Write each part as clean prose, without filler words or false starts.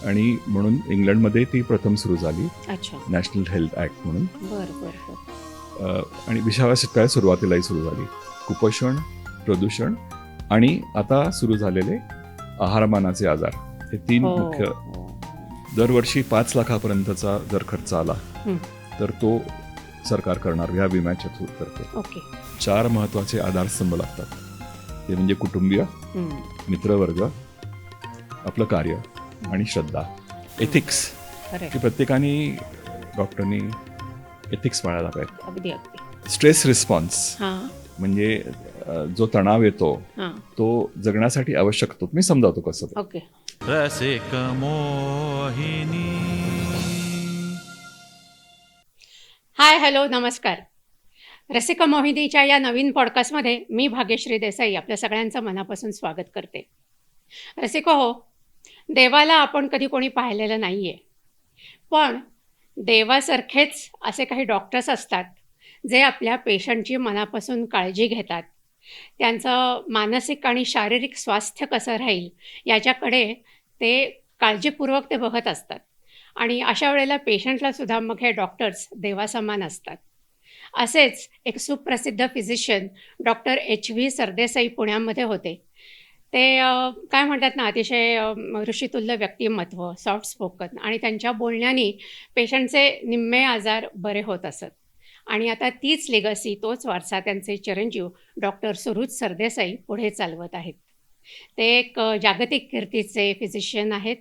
आणि म्हणून इंग्लंडमध्ये ती प्रथम सुरू झाली. अच्छा. नॅशनल हेल्थ ॲक्ट म्हणून. बरं बरं बरं. आणि 20व्या शतकात सुरुवातीलाही सुरू झाली. कुपोषण, प्रदूषण आणि आता सुरू झालेले आहारमानाचे आजार, हे 3 हो, मुख्य. हो. दरवर्षी 5 लाखापर्यंतचा जर खर्च आला हं. तर तो सरकार करणार या विम्याच्या तर्फे. ओके. 4 महत्त्वाचे आधारस्तंभ लागतात. ते म्हणजे कुटुंबीय, हं. मित्रवर्ग, आपलं कार्य आणि श्रद्धा. एथिक्स, खरं आहे. की प्रत्येकाने, डॉक्टरनी एथिक्स पाळायला पाहिजे. अगदी अगदी. स्ट्रेस रिस्पॉन्स हां म्हणजे जो तणाव येतो हां. तो जगण्यासाठी आवश्यक होतो. मी समजावतो कसं ते. ओके. रसिक मोहिनी. हाय, हॅलो, नमस्कार. रसिक मोहिनीच्या या नवीन पॉडकास्टमध्ये मी भाग्यश्री देसाई आपल्या सगळ्यांचं मनापासून स्वागत करते. रसिको हो, देवाला आपण कधी कोणी पाहिलेलं नाही आहे, पण देवासारखेच असे काही डॉक्टर्स असतात जे आपल्या पेशंटची मनापासून काळजी घेतात. त्यांचं मानसिक आणि शारीरिक स्वास्थ्य कसं राहील याच्याकडे ते काळजीपूर्वक ते बघत असतात. आणि अशा वेळेला पेशंटलासुद्धा मग हे डॉक्टर्स देवासमान असतात. असेच एक सुप्रसिद्ध फिजिशियन डॉक्टर H.V. सरदेसाई पुण्यामध्ये होते. ते काय म्हणतात ना, अतिशय ऋषितुल्य व्यक्तिमत्व, सॉफ्ट स्पोकन, आणि त्यांच्या बोलण्याने पेशंटचे निम्मे आजार बरे होत असत. आणि आता तीच लेगसी, तोच वारसा त्यांचे चिरंजीव डॉक्टर सुहृद सरदेसाई पुढे चालवत आहेत. ते एक जागतिक कीर्तीचे फिजिशियन आहेत.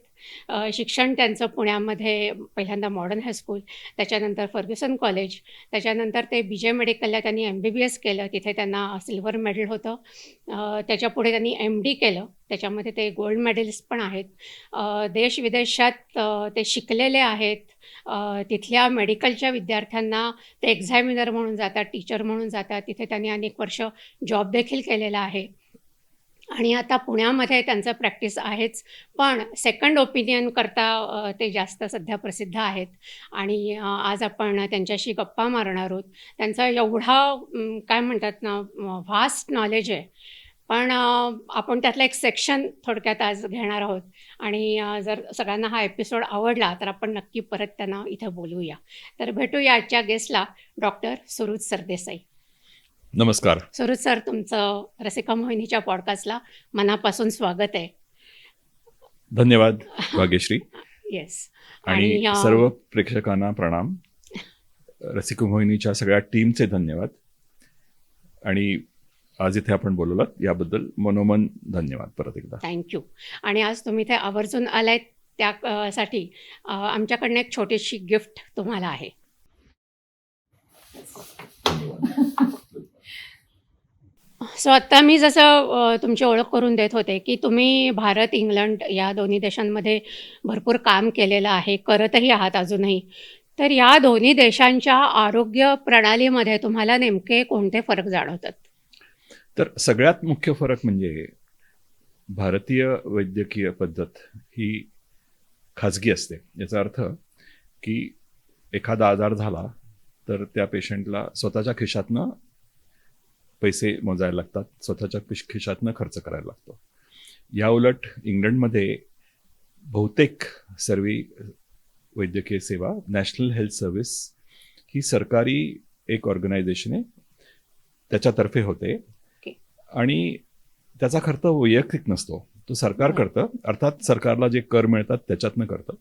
शिक्षण त्यांचं पुण्यामध्ये पहिल्यांदा मॉडर्न हायस्कूल, त्याच्यानंतर फर्ग्युसन कॉलेज, त्याच्यानंतर ते BJ मेडिकलला त्यांनी MBBS केलं, तिथे त्यांना सिल्वर मेडल होतं. त्याच्यापुढे त्यांनी MD केलं, त्याच्यामध्ये ते गोल्ड मेडलिस्ट पण आहेत. देशविदेशात ते शिकलेले आहेत. तिथल्या मेडिकलच्या विद्यार्थ्यांना ते एक्झामिनर म्हणून जातात, टीचर म्हणून जातात. तिथे त्यांनी अनेक वर्ष जॉब देखील केलेला आहे. आणि आता पुण्यामध्ये त्यांचं प्रॅक्टिस आहेच, पण सेकंड ओपिनियन करता ते जास्त सध्या प्रसिद्ध आहेत. आणि आज आपण त्यांच्याशी गप्पा मारणार आहोत. त्यांचा एवढा काय म्हणतात ना, व्हास्ट नॉलेज आहे, पण आपण त्यातलं एक सेक्शन थोडक्यात आज घेणार आहोत. आणि जर सगळ्यांना हा एपिसोड आवडला तर आपण नक्की परत त्यांना इथं बोलूया. तर भेटूया आजच्या गेस्टला, डॉक्टर सुहृद सरदेसाई. नमस्कार. सुहृद सर, तुमचं रसिका मोहिनीच्या पॉडकास्टला मनापासून स्वागत आहे. धन्यवाद भाग्यश्री. येस. आणि सर्व प्रेक्षकांना प्रणाम. रसिक मोहिनीच्या सगळ्या टीमचे धन्यवाद. आणि आज इथे आपण बोललात याबद्दल मनोमन धन्यवाद परत एकदा. थँक्यू. आणि आज तुम्ही इथे आवर्जून आलात त्यासाठी आमच्याकडनं एक छोटीशी गिफ्ट तुम्हाला आहे. सो आत्ता मी जसं तुमची ओळख करून देत होते की तुम्ही भारत, इंग्लंड या दोन्ही देशांमध्ये भरपूर काम केलेलं आहे, करतही आहात अजूनही. तर या दोन्ही देशांच्या आरोग्य प्रणालीमध्ये तुम्हाला नेमके कोणते फरक जाणवतात? तर सगळ्यात मुख्य फरक म्हणजे भारतीय वैद्यकीय पद्धत ही खाजगी असते. याचा अर्थ की एखादा आजार झाला तर त्या पेशंटला स्वतःच्या खिशातनं पैसे मोजायला लागतात, स्वतःच्या खिशातनं खर्च करायला लागतो. या उलट इंग्लंडमध्ये बहुतेक सर्व वैद्यकीय सेवा, नॅशनल हेल्थ सर्व्हिस ही सरकारी एक ऑर्गनायझेशन आहे, त्याच्यातर्फे होते. आणि त्याचा खर्च वैयक्तिक नसतो, तो सरकार करतं. अर्थात सरकारला जे कर मिळतात त्याच्यातनं करतं.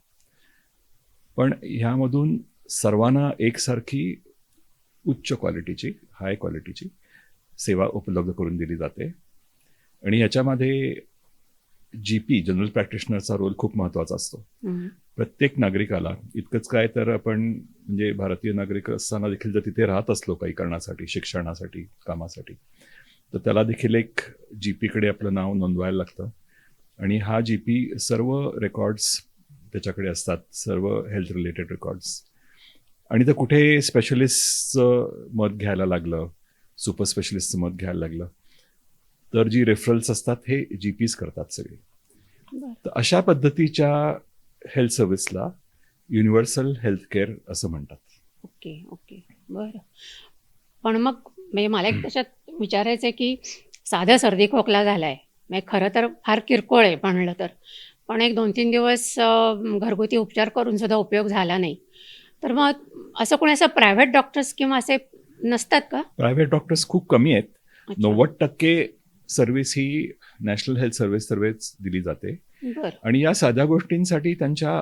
पण ह्यामधून सर्वांना एकसारखी उच्च क्वालिटीची, हाय क्वालिटीची सेवा उपलब्ध करून दिली जाते. आणि याच्यामध्ये GP, जनरल प्रॅक्टिशनरचा रोल खूप महत्त्वाचा असतो. प्रत्येक नागरिकाला, इतकंच काय तर आपण म्हणजे भारतीय नागरिक असताना देखील जर तिथे राहत असलो काही कारणासाठी, शिक्षणासाठी, कामासाठी, तर त्याला देखील एक GPकडे आपलं नाव नोंदवायला लागतं. आणि हा GP सर्व रेकॉर्ड्स त्याच्याकडे असतात, सर्व हेल्थ रिलेटेड रेकॉर्ड्स. आणि तर कुठे स्पेशलिस्टचं मत घ्यायला लागलं, सुपर स्पेशलिस्टचं मत घ्यायला लागलं, तर जी रेफरल्स असतात हे GPs करतात सगळे. तर अशा पद्धतीच्या हेल्थ सर्व्हिसला युनिव्हर्सल हेल्थ केअर असं म्हणतात. ओके ओके, बरं. पण मग म्हणजे मला एक त्याच्यात विचारायचं आहे की साधा सर्दी खोकला झाला आहे, म्हणजे खरं तर फार किरकोळ आहे म्हणलं तर, पण एक 2-3 दिवस घरगुती उपचार करून सुद्धा उपयोग झाला नाही. तर मग असं कोणी असं प्रायव्हेट डॉक्टर्स किंवा असे नसतात का? प्रायव्हेट डॉक्टर्स खूप कमी आहेत. अच्छा. 90% सर्व्हिस ही नॅशनल हेल्थ सर्व्हिस दिली जाते. बरं, आणि या साध्या गोष्टींसाठी त्यांच्या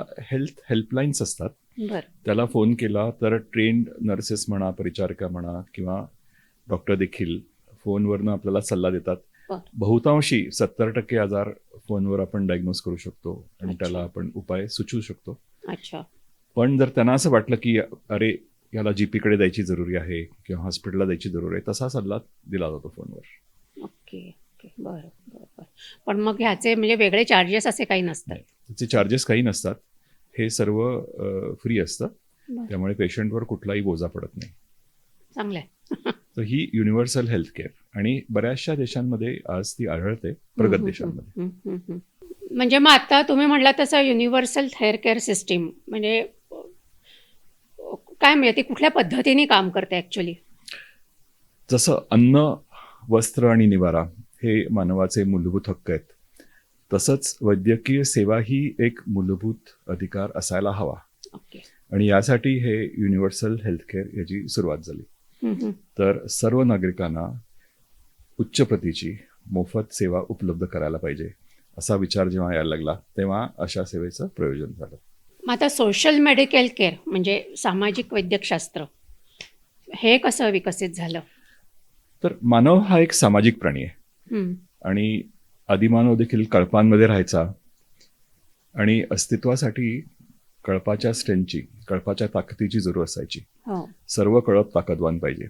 हेल्पलाईन्स असतात. बरं. त्याला फोन केला तर ट्रेन्ड नर्सेस म्हणा, परिचारिका म्हणा किंवा डॉक्टर देखील फोनवरनं आपल्याला सल्ला देतात. बरं. बहुतांशी 70% आजार फोनवर आपण डायग्नोज करू शकतो आणि अच्छा. त्याला आपण उपाय सुचवू शकतो. अच्छा. पण जर त्यांना असं वाटलं की अरे याला जीपीकडे द्यायची जरुरी आहे किंवा हॉस्पिटलला द्यायची जरूर आहे, तसा सल्ला दिला जातो फोनवर. Okay, okay. बरं, बरं, बरं. पण मग ह्याचे म्हणजे वेगळे चार्जेस असे काही नसतात? त्याचे चार्जेस काही नसतात. हे सर्व फ्री असतं. बरं. त्यामुळे पेशंटवर कुठलाही बोजा पडत नाही. चांगलं आहे. तर ही युनिव्हर्सल हेल्थ केअर आणि बऱ्याचशा देशांमध्ये आज ती आढळते, प्रगत देशांमध्ये. हं, हं, हं. म्हणजे मग आता तुम्ही म्हटलात तसं युनिव्हर्सल हेल्थ केअर सिस्टीम म्हणजे काय म्हणजे ती कुठल्या पद्धतीने काम करते ॲक्च्युली? जसं अन्न, वस्त्र आणि निवारा हे मानवाचे मूलभूत हक्क आहेत, तसंच वैद्यकीय सेवा ही एक मूलभूत अधिकार असायला हवा. ओके. आणि यासाठी हे युनिव्हर्सल हेल्थ केअर याची सुरुवात झाली. हं, हं. तर सर्व नागरिकांना उच्च प्रतीची मोफत सेवा उपलब्ध करायला पाहिजे असा विचार जेव्हा यायला लागला तेव्हा अशा सेवेचं प्रयोजन झालं. मग आता सोशल मेडिकल केअर म्हणजे सामाजिक वैद्यकशास्त्र हे कसं विकसित झालं? तर मानव हा एक सामाजिक प्राणी आहे हं. आणि आदिमानव देखील कळपांमध्ये राहायचा आणि अस्तित्वासाठी कळपाच्या स्ट्रेंथची, कळपाच्या ताकदीची जरूर असायची. हो. सर्व कळप ताकदवान पाहिजे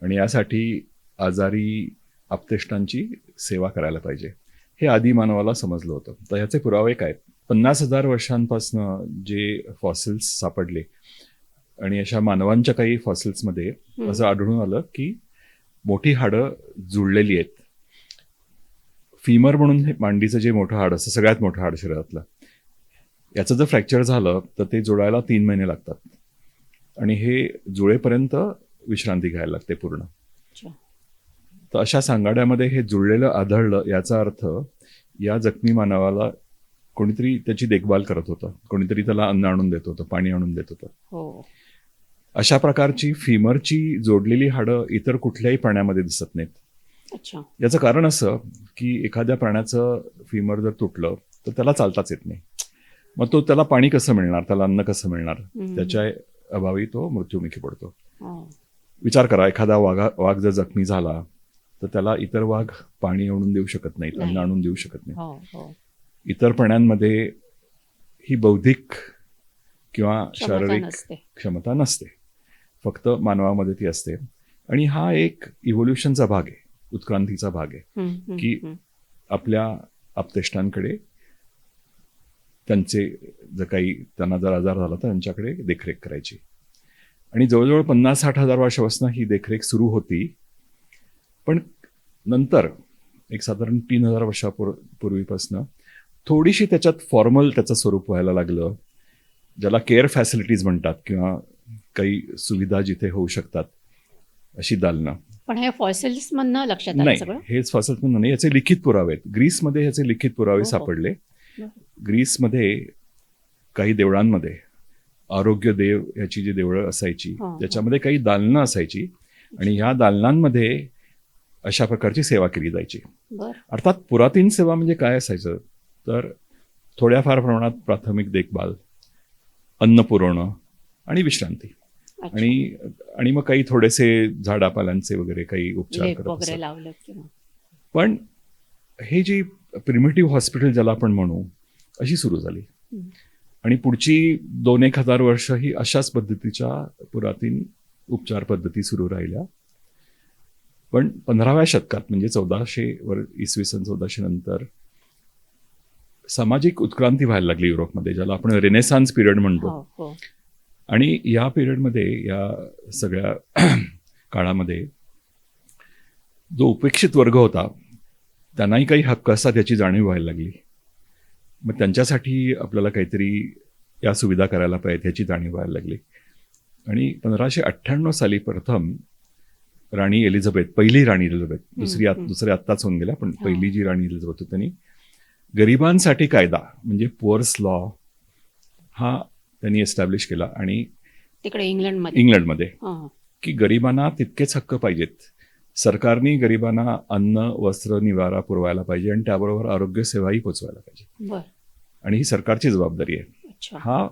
आणि यासाठी आजारी आप्तेष्टांची सेवा करायला पाहिजे हे आदिमानवाला समजलं होतं. तर ह्याचे पुरावे काय? 50,000 वर्षांपासून जे फॉसिल्स सापडले आणि अशा मानवांच्या काही फॉसिल्समध्ये असं आढळून आलं की मोठी हाडं जुळलेली आहेत. फीमर म्हणून हे मांडीचं जे मोठं हाड असतं, सगळ्यात मोठं हाड शरीरातलं, याचं जर फ्रॅक्चर झालं तर ते जोडायला 3 महिने लागतात आणि हे जुळेपर्यंत विश्रांती घ्यायला लागते पूर्ण. अच्छा. तर अशा सांगाड्यामध्ये हे जुळलेलं आढळलं, याचा अर्थ या जखमी मानवाला कोणीतरी त्याची देखभाल करत होतं, कोणीतरी त्याला अन्न आणून देत होतं, पाणी आणून देत होतं. हो. अशा प्रकारची फीमरची जोडलेली हाडं इतर कुठल्याही प्राण्यामध्ये दिसत नाहीत. अच्छा. याचं कारण असं की एखाद्या प्राण्याचं फीमर जर तुटलं तर त्याला चालताच येत नाही. मग तो त्याला पाणी कसं मिळणार, त्याला अन्न कसं मिळणार, त्याच्या अभावी तो मृत्युमुखी पडतो. हो. विचार करा, एखादा वाघ जर जखमी झाला तर त्याला इतर वाघ पाणी आणून देऊ शकत नाहीत, अन्न नाही. आणून देऊ शकत नाही. हो. हो. इतर प्राण्यांमध्ये ही बौद्धिक किंवा क्षमता शारीरिक नसते. क्षमता नसते, फक्त मानवामध्ये ती असते. आणि हा एक इव्होल्युशनचा भाग आहे, उत्क्रांतीचा भाग आहे हं, हं, की हं. आपल्या आप्तेष्टांकडे त्यांचे जर काही त्यांना जर आजार झाला तर त्यांच्याकडे देखरेख करायची. आणि जवळजवळ 50-60 हजार वर्षापासून ही देखरेख सुरू होती. पण नंतर एक साधारण 3,000 वर्षापूर्वीपासून थोडीशी त्याच्यात फॉर्मल त्याचं स्वरूप व्हायला लागलं, ज्याला केअर फॅसिलिटीज म्हणतात किंवा काही सुविधा जिथे होऊ शकतात अशी दालनं. पण हे फॉसिल्स मधनं लक्षात आलं नाही, सगळं? हेच फॉसिल्स म्हणून नाही, याचे लिखित पुरावे आहेत. ग्रीसमध्ये ह्याचे लिखित पुरावे हो, हो. सापडले. बरं. ग्रीसमध्ये काही देवळांमध्ये आरोग्य देव ह्याची जी देवळं असायची हो, हो. त्याच्यामध्ये काही दालनं असायची आणि ह्या दालनांमध्ये अशा प्रकारची सेवा केली जायची. बरं. अर्थात पुरातीन सेवा म्हणजे काय असायचं तर थोड्याफार प्रमाणात प्राथमिक देखभाल, अन्न पुरवणं आणि विश्रांती. अच्छा. आणि मग काही थोडेसे झाडापाल्यांचे वगैरे काही उपचार लेप करत वगैरे असत. लावलं किंवा पण हे जी प्रिमिटिव्ह हॉस्पिटल ज्याला आपण म्हणू अशी सुरू झाली. हं. आणि पुढची 2-1 हजार वर्ष ही अशाच पद्धतीच्या पुरातीन उपचार पद्धती सुरू राहिल्या. पण 15व्या शतकात म्हणजे 1400 इसवी सन 1400 नंतर सामाजिक उत्क्रांती व्हायला लागली युरोपमध्ये, ज्याला आपण रेनेसान्स पिरियड म्हणतो. हो. हो. आणि या पिरियडमध्ये, या सगळ्या काळामध्ये जो उपेक्षित वर्ग होता त्यांनाही काही हक्क असतात याची जाणीव व्हायला लागली. मग त्यांच्यासाठी आपल्याला काहीतरी या सुविधा करायला पाहिजे ह्याची जाणीव व्हायला लागली. आणि 1598 साली प्रथम राणी एलिझाबेथ, पहिली राणी एलिझाबेथ, दुसरी आत्ताच होऊन गेल्या, पण पहिली जी राणी एलिझाबेथ होती त्यांनी गरिबांसाठी कायदा म्हणजे पुअर्स लॉ हा त्यांनी एस्टॅब्लिश केला आणि तिकडे इंग्लंडमध्ये. इंग्लंडमध्ये हां. की गरिबांना तितकेच हक्क पाहिजेत. सरकारने गरिबांना अन्न वस्त्र निवारा पुरवायला पाहिजे आणि त्याबरोबर आरोग्य सेवाही पोचवायला पाहिजे बर. आणि ही सरकारची जबाबदारी आहे. अच्छा. हा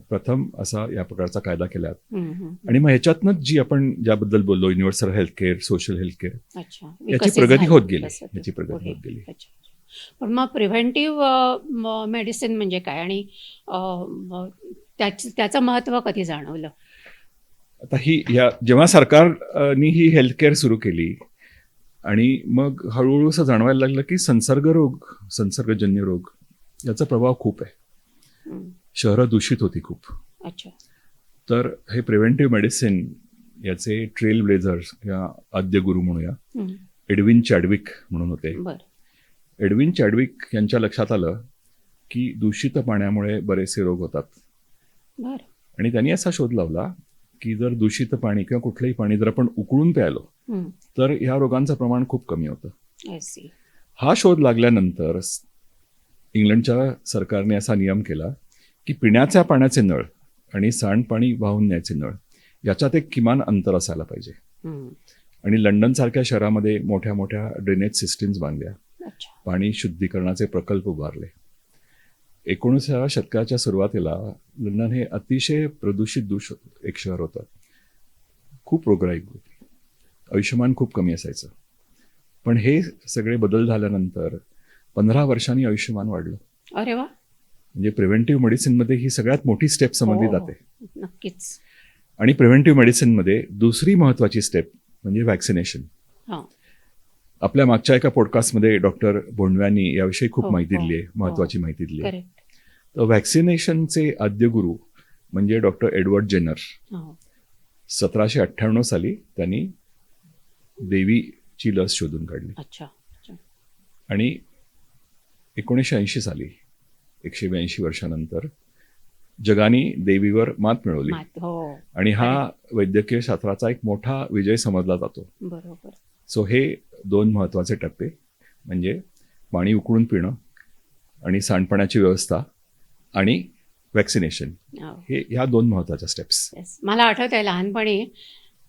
प्रथम असा या प्रकारचा कायदा केला. हम्म. आणि मग ह्याच्यातनंच जी आपण ज्याबद्दल बोललो universal health care social health care अच्छा. याची विकसित प्रगती झालं. होत गेली. विकसित याची प्रगती पुढे. होत गेली. अच्छा. पण मग प्रिव्हेंटिव्ह मेडिसिन म्हणजे काय आणि त्याचं महत्त्व कधी जाणवलं? आता जेव्हा सरकारनी ही हेल्थ केअर सुरू केली आणि मग हळूहळू असं जाणवायला लागलं की संसर्गजन्य रोग याचा प्रभाव खूप आहे. हम्म. शहरं दूषित होती खूप. अच्छा. तर हे प्रिव्हेंटिव्ह मेडिसिन याचे ट्रेल ब्लेझर्स या आद्य गुरु म्हणूया हम्म. एडविन चॅडविक म्हणून होते. बर. एडविन चॅडविक यांच्या लक्षात आलं की दूषित पाण्यामुळे बरेचसे रोग होतात बर. आणि त्यांनी असा शोध लावला की जर दूषित पाणी किंवा कुठलंही पाणी जर आपण उकळून प्यायलो हम्म. तर ह्या रोगांचं प्रमाण खूप कमी होतं. I see. हा शोध लागल्यानंतर इंग्लंडच्या सरकारने असा नियम केला की पिण्याच्या पाण्याचे नळ आणि सांडपाणी वाहून न्यायचे नळ याच्यात एक किमान अंतर असायला पाहिजे. हम्म. आणि लंडनसारख्या शहरामध्ये मोठ्या मोठ्या ड्रेनेज सिस्टीम्स बांधल्या, अच्छा. पाणी शुद्धीकरणाचे प्रकल्प उभारले. 19व्या शतकाच्या सुरुवातीला लंडन हे अतिशय प्रदूषित एक शहर होतं. खूप रोगराई होती, आयुष्यमान खूप कमी असायचं. पण हे सगळे बदल झाल्यानंतर 15 वर्षांनी आयुष्यमान वाढलं. अरे वा. म्हणजे प्रिव्हेंटिव्ह मेडिसिनमध्ये ही सगळ्यात मोठी स्टेप समजली हो. जाते. नक्कीच. आणि प्रिव्हेंटिव्ह मेडिसिनमध्ये दुसरी महत्त्वाची स्टेप म्हणजे वॅक्सिनेशन. हां. आपल्या मागच्या एका पॉडकास्टमध्ये डॉक्टर बोंडव्यांनी याविषयी खूप हो, माहिती हो, दिली आहे, हो. महत्त्वाची माहिती दिली आहे. करेक्ट. तर वॅक्सिनेशनचे आद्यगुरू म्हणजे डॉक्टर एडवर्ड जेनर. हां. 1798 साली त्यांनी देवीची लस शोधून काढली अच्छा. अच्छा. आणि 1980 साली 182 वर्षानंतर जगाने देवीवर मात मिळवली. हो. आणि हा वैद्यकीय शास्त्राचा एक मोठा विजय समजला जातो. बरोबर. सो हे 2 महत्त्वाचे टप्पे म्हणजे पाणी उकळून पिणं आणि सांडपाण्याची व्यवस्था आणि वॅक्सिनेशन हो. ह्या 2 महत्त्वाच्या स्टेप्स. Yes. मला आठवतंय लहानपणी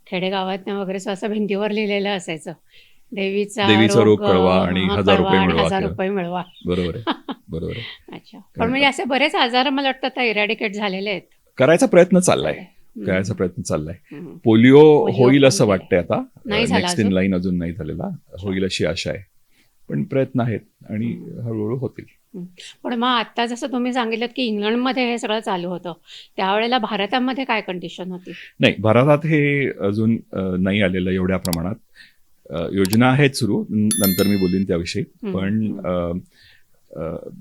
खेडेगावात वगैरे असं भिंतीवर लिहिलेलं असायचं, देवीचा रोग कळवा आणि 1000 रुपये आणि मिळवा. 1000 रुपये मिळवा. बरोबर आहे, बरोबर आहे. अच्छा. पण म्हणजे असे बरेच आजार मला वाटतं आता इरॅडिकेट झालेले आहेत. करायचा प्रयत्न चाललाय. पोलिओ होईल असं वाटतंय आता. नाही झाला नेक्स्ट इन अजून? लाईन अजून नाही झालेला. होईल अशी आशा आहे, पण प्रयत्न आहेत आणि हळूहळू होतील. पण मग आता जसं तुम्ही सांगितलं की इंग्लंडमध्ये हे सगळं चालू होतं, त्यावेळेला भारतामध्ये काय कंडिशन होती? नाही, भारतात हे अजून नाही आलेलं एवढ्या प्रमाणात. योजना आहेत सुरू, नंतर मी बोलीन त्याविषयी. पण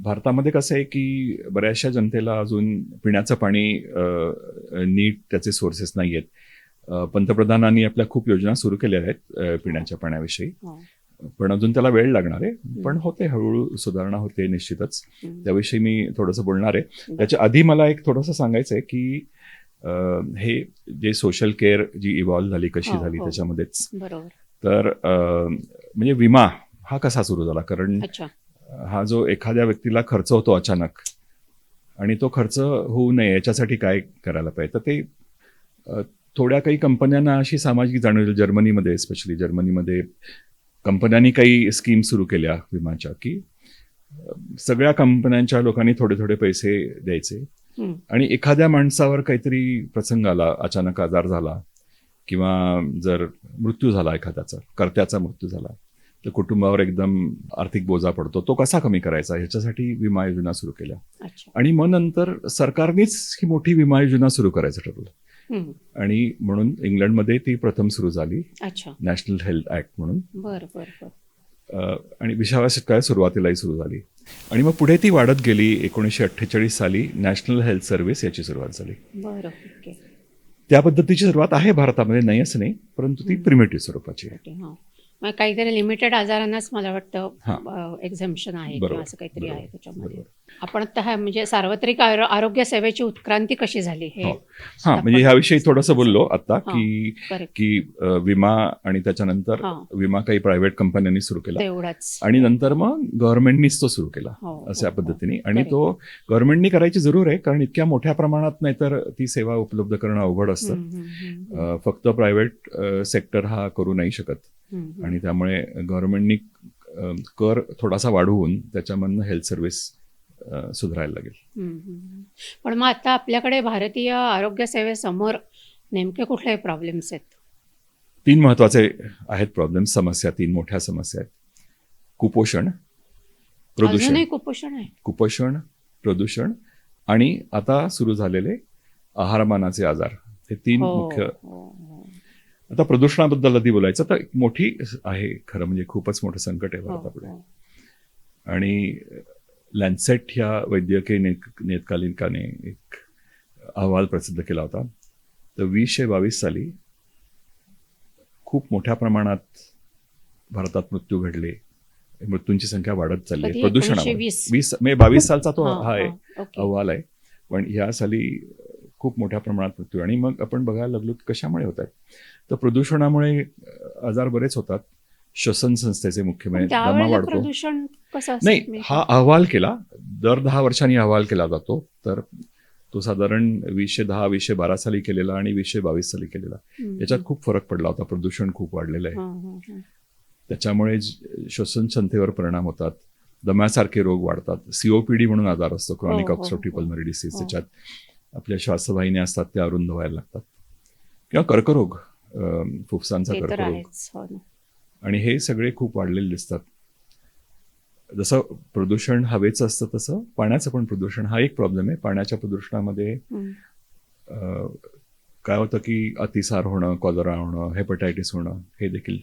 भारतामध्ये कसं आहे की बऱ्याचशा जनतेला अजून पिण्याचं पाणी नीट त्याचे सोर्सेस नाही आहेत. पंतप्रधानांनी आपल्या खूप योजना सुरू केल्या आहेत पिण्याच्या पाण्याविषयी, हो. पण अजून त्याला वेळ लागणार आहे. पण होते, हळूहळू सुधारणा होते निश्चितच. त्याविषयी मी थोडंसं बोलणार आहे. त्याच्या आधी मला एक थोडंसं सांगायचं आहे की हे जे सोशल केअर जी इव्हॉल्व्ह झाली कशी झाली त्याच्यामध्येच. बरोबर. तर म्हणजे विमा हा कसा सुरू झाला, कारण अच्छा. हा जो एखाद्या व्यक्तीला खर्च होतो अचानक आणि तो खर्च होऊ नये याच्यासाठी काय करायला पाहिजे, तर ते थोड्या काही कंपन्यांना अशी सामाजिक जाणीव, जर्मनीमध्ये स्पेशली जर्मनीमध्ये कंपन्यांनी काही स्कीम सुरू केल्या विमाच्या की सगळ्या कंपन्यांच्या लोकांनी थोडे थोडे पैसे द्यायचे आणि एखाद्या माणसावर काहीतरी प्रसंग आला, अचानक आजार झाला किंवा जर मृत्यू झाला एखाद्याचा, कर्त्याचा मृत्यू झाला, तर कुटुंबावर एकदम आर्थिक बोजा पडतो. तो कसा कमी करायचा ह्याच्यासाठी विमा योजना सुरू केल्या. अच्छा. आणि मग नंतर सरकारनेच ही मोठी विमा योजना सुरू करायचं ठरवलं आणि म्हणून इंग्लंडमध्ये ती प्रथम सुरू झाली. अच्छा. नॅशनल हेल्थ ऍक्ट म्हणून. बरं बरं बरं. आणि 20व्या शतकात सुरुवातीलाही सुरू झाली आणि मग पुढे ती वाढत गेली. 1948 साली नॅशनल हेल्थ सर्व्हिस याची सुरुवात झाली. बरं. ओके. त्या पद्धतीची सुरुवात आहे भारतामध्ये, नाही असं नाही, परंतु ती प्रिमेटिव्ह स्वरूपाची आहे. हां. मग काहीतरी लिमिटेड आजारांनाच मला हां. वाटतं एक्झम्पशन आहे बरोबर, किंवा असं काहीतरी आहे बरोबर, त्याच्यामध्ये. बरोबर. आपण आता हा म्हणजे सार्वत्रिक आरोग्य सेवेची उत्क्रांती कशी झाली हे हो. हां, म्हणजे आपण ह्याविषयी थोडंसं सांगायचं. बोललो आता, हां, की करेक्ट. की विमा आणि त्याच्यानंतर हां. विमा काही प्रायव्हेट कंपन्यांनी सुरू केला तेवढाच. आणि नंतर मग गव्हर्नमेंटनीच तो सुरू केला हो, अशा हो, पद्धतीने. हो. आणि Correct. तो गव्हर्नमेंटनी करायची जरूर आहे, कारण इतक्या मोठ्या प्रमाणात नाहीतर ती सेवा उपलब्ध करणं अवघड असतं. हम्म, हम्म, हम्म, फक्त प्रायव्हेट सेक्टर हा करू नाही शकत. हम्म. आणि त्यामुळे गव्हर्नमेंटनी कर थोडासा वाढवून त्याच्यामधनं हेल्थ सर्व्हिस सुधारायला लागेल. हम्म. पण मग आता आपल्याकडे भारतीय आरोग्य सेवेसमोर नेमके कुठले प्रॉब्लेम्स आहेत? 3 महत्वाचे आहेत प्रॉब्लेम, समस्या, 3 मोठ्या समस्या आहेत. कुपोषण, प्रदूषण, अजूनही कुपोषण आहे. कुपोषण, प्रदूषण आणि आता सुरू झालेले आहारमानाचे आजार. हे 3 हो, मुख्य. हो, हो. आता प्रदूषणाबद्दल आधी बोलायचं तर एक मोठी आहे, खरं म्हणजे खूपच मोठं संकट आहे हो, भारतापुढे. हो. आणि लॅन्सेट ह्या वैद्यकीय नियतकालिकाने एक अहवाल प्रसिद्ध केला होता. तर 2022 साली खूप मोठ्या प्रमाणात भारतात मृत्यू घडले. मृत्यूंची संख्या वाढत चालली आहे कधी? प्रदूषणामुळे. 1920? म्हणजे 22 सालचा तो हां, हा आहे हां. ओके. अहवाल आहे. पण ह्या साली खूप मोठ्या प्रमाणात मृत्यू. आणि मग आपण बघायला लागलो की कशामुळे होत आहेत. तर प्रदूषणामुळे आजार बरेच होतात. श्वसन संस्थेचे मुख्य पण म्हणजे दमा त्यावेळेला वाढतो. प्रदूषण कसं असतं? नाही, हा अहवाल केला, दर 10 वर्षांनी अहवाल केला जातो. तर तो साधारण 2010 2012 साली केलेला आणि 2022 साली केलेला. याच्यात खूप फरक पडला होता. प्रदूषण खूप वाढलेलं आहे. त्याच्यामुळे श्वसन संस्थेवर परिणाम होतात. दम्यासारखे रोग वाढतात. COPD म्हणून आजार असतो, क्रॉनिक हो, ऑब्स्ट्रक्टिव्ह हो. Pulmonary disease. हो. त्याच्यात आपल्या श्वासवाहिन्या असतात त्या अरुंद व्हायला लागतात. किंवा कर्करोग, फुफ्सांचा ते तर कर्करोग. आहेच. हो ना. आणि हे सगळे खूप वाढलेले दिसतात. जसं प्रदूषण हवेचं असतं तसं पाण्याचं पण प्रदूषण हा एक प्रॉब्लेम आहे. पाण्याच्या प्रदूषणामध्ये अ, काय होतं की अतिसार होणं, कॉलरा होणं, हेपटायटिस होणं, हे देखील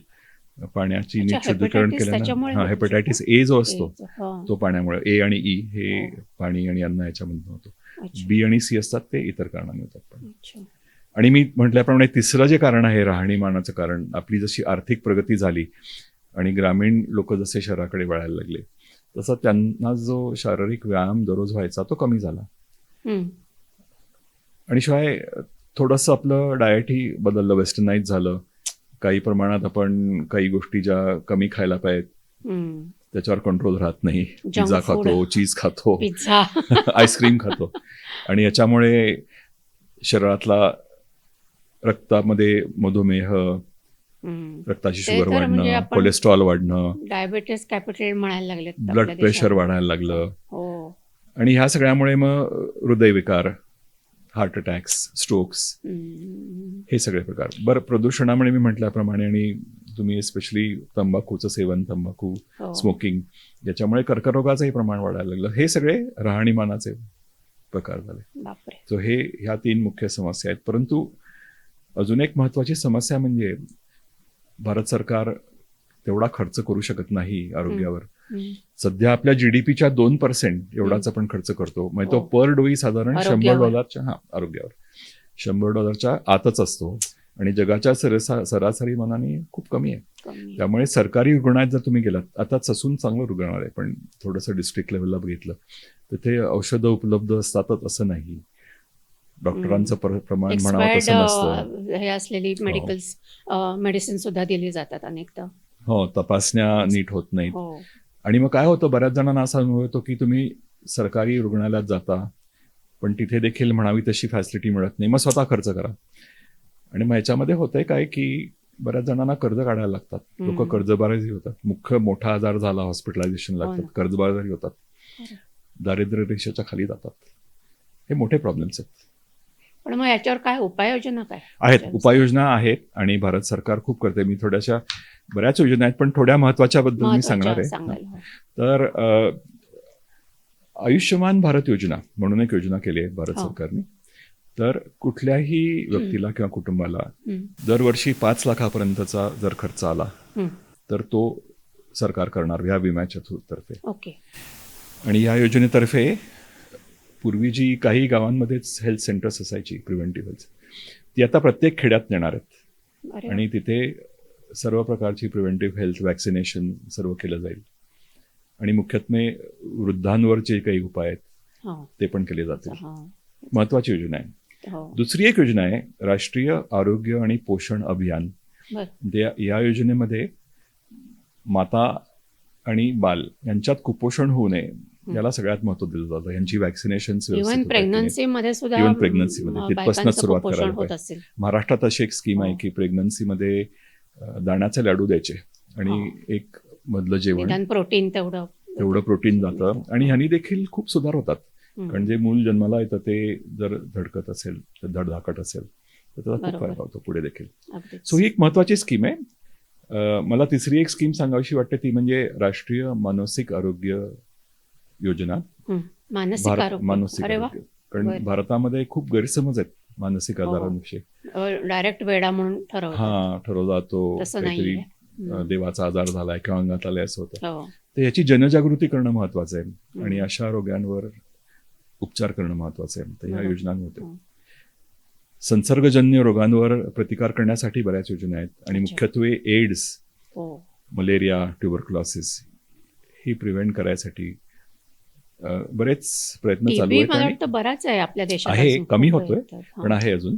पाण्याची अच्छा, नीट शुद्धीकरण हेपॅटायटिस त्याच्यामुळे केल्यानं. होऊ हेपटायटिस शकतं? ए जो असतो AIDS, हां. तो पाण्यामुळे, ए आणि ई हे हो. पाणी आणि अन्न याच्यामधून होतो. अच्छा. बी आणि सी असतात ते इतर कारणाने होतात. पण अच्छा. आणि मी म्हटल्याप्रमाणे तिसरं जे कारण आहे राहणीमानाचं कारण, आपली जशी आर्थिक प्रगती झाली आणि ग्रामीण लोक जसे शहराकडे वळायला लागले तसं त्यांना जो शारीरिक व्यायाम दररोज व्हायचा तो कमी झाला. हम्म. आणि शिवाय थोडंसं आपलं डाएटही बदललं, वेस्टर्नाइज झालं. काही प्रमाणात आपण काही गोष्टी ज्या कमी खायला पाहिजेत हम्म. त्याच्यावर कंट्रोल राहत नाही. Junk pizza food. खातो, चीज खातो, पिझ्झा. आईस्क्रीम खातो. आणि याच्यामुळे शरीरातला रक्तामध्ये मधुमेह, रक्ताची ते शुगर तर म्हणजे वाढणं, आपण कोलेस्ट्रॉल वाढणं, डायबिटीस कॅपिटल म्हणायला लागलेत ब्लड आपल्या प्रेशर देशाला. वाढायला लागलं. हो. आणि ह्या सगळ्यामुळे मग हृदयविकार, हार्ट अटॅक्स, स्ट्रोक्स, हम्म. हे सगळे प्रकार. बरं, प्रदूषणामुळे मी म्हटल्याप्रमाणे आणि तुम्ही एस्पेशली तंबाखूचं सेवन, तंबाखू, हो. स्मोकिंग, याच्यामुळे कर्करोगाचंही प्रमाण वाढायला लागलं. हे सगळे राहणीमानाचे प्रकार झाले. बापरे. सो ह्या 3 मुख्य समस्या आहेत. परंतु अजून एक महत्वाची समस्या म्हणजे भारत सरकार तेवढा खर्च करू शकत नाही आरोग्यावर. हम्म. सध्या आपल्या GDPच्या 2% एवढाच आपण खर्च करतो. म्हणजे तो हो. पर डोई साधारण आरोग्यावर. $100 आरोग्यावर $100 आतच असतो. आणि जगाच्या सरासरी मानाने खूप कमी आहे. कमी. त्यामुळे सरकारी रुग्णालयात जर तुम्ही गेलात, आता ससून चांगलं रुग्णालय आहे, पण थोडंसं डिस्ट्रिक्ट लेवलला बघितलं तर ते औषधं उपलब्ध असतातच असं नाही. डॉक्टरांचं प्रमाण म्हणावं तसं नसतं. एक्सपायर्ड हे असलेली मेडिसिन सुद्धा दिली जातात अनेकदा. हो, तपासण्या नीट होत नाहीत. हो. आणि मग काय होतं, बऱ्याच जणांना असा अनुभव येतो की तुम्ही सरकारी रुग्णालयात जाता पण तिथे देखील म्हणावी तशी फॅसिलिटी मिळत नाही. मग स्वतः खर्च करा. आणि मग ह्याच्यामध्ये होतंय काय की बऱ्याच जणांना कर्ज काढायला लागतात. लोक कर्जबाजारी होतात. मोठा आजार झाला, हॉस्पिटलायझेशन लागतात, कर्जबाजारी होतात, दारिद्र्य रेषेच्या खाली जातात. हे मोठे प्रॉब्लेम्स आहेत. पण मग याच्यावर काय उपाययोजना काय आहेत? उपाययोजना आहेत आणि भारत सरकार खूप करते. मी थोड्याशा बऱ्याच योजना आहेत पण थोड्या महत्वाच्याबद्दल मी सांगणार आहे. तर आयुष्यमान भारत योजना म्हणून एक योजना केली आहे भारत सरकारने. तर कुठल्याही व्यक्तीला किंवा कुटुंबाला दरवर्षी 5 लाखापर्यंतचा जर खर्च आला तर तो सरकार करणार या विम्याच्या तर्फे. ओके. आणि या योजनेतर्फे पूर्वी जी काही गावांमध्येच हेल्थ सेंटर्स असायची प्रिव्हेंटिव्ह हेल्थ, ती आता प्रत्येक खेड्यात नेणार आहेत. आणि तिथे सर्व प्रकारची प्रिव्हेंटिव्ह हेल्थ वॅक्सिनेशन सर्व केलं जाईल आणि मुख्यत्वे वृद्धांवर जे काही उपाय आहेत हो ते पण केले जातील. हो महत्वाची योजना आहे. हो दुसरी एक योजना आहे राष्ट्रीय आरोग्य आणि पोषण अभियान. बर या योजनेमध्ये माता आणि बाल यांच्यात कुपोषण होऊ नये याला सगळ्यात महत्व दिलं जातं. यांची वॅक्सिनेशन इव्हन प्रेग्नन्सीमध्ये सुद्धा इव्हन प्रेग्नन्सीमध्ये तिथपासूनच बायकांचं सुरुवात कुपोषण करायला होत पाहिजे. असेल. महाराष्ट्रात अशी एक स्कीम आहे हो. की प्रेग्नन्सीमध्ये दाण्याचे लाडू द्यायचे आणि एक मधलं जेवण निदान प्रोटीन तेवढं प्रोटीन जातं आणि ह्यानी देखील खूप सुधार होतात. हम्म. कारण जे मूल जन्माला येतं ते जर धडकत असेल तर धडधाकट असेल तर त्याचा खूप बरोबर. फायदा होतो पुढे देखील. अगदीच. सो ही एक महत्वाची स्कीम आहे. मला तिसरी एक स्कीम सांगावीशी वाटते ती म्हणजे राष्ट्रीय मानसिक आरोग्य योजना. हम्म. मानसिक आरोग्य. मानसिक अरे वा. आरोग्य. कारण बरं. भारतामध्ये खूप गैरसमज आहेत मानसिक हो. आजारांविषयी. डायरेक्ट वेडा म्हणून ठरवतात. ठरवला जातो तसं काहीतरी नाहीये. हम्म. देवाचा आजार झालाय किंवा अंगात आलाय असं होतं. हो तर याची जनजागृती करणं महत्वाचं आहे हम्म. आणि अशा रोगांवर उपचार करणं महत्वाचं आहे. तर ह्या बरोबर. योजनांमध्ये हो. संसर्गजन्य रोगांवर प्रतिकार करण्यासाठी बऱ्याच योजना आहेत आणि अच्छा. मुख्यत्वे एड्स, हो मलेरिया, ट्युबरक्युलोसिस ही प्रिव्हेंट करायसाठी बरेच प्रयत्न चालू टीबी आहेत मला आणि वाटतं बराच आहे आपल्या देशात आहे, अजून. कमी खूप होतोय, आहे तर. हो. पण आहे अजून.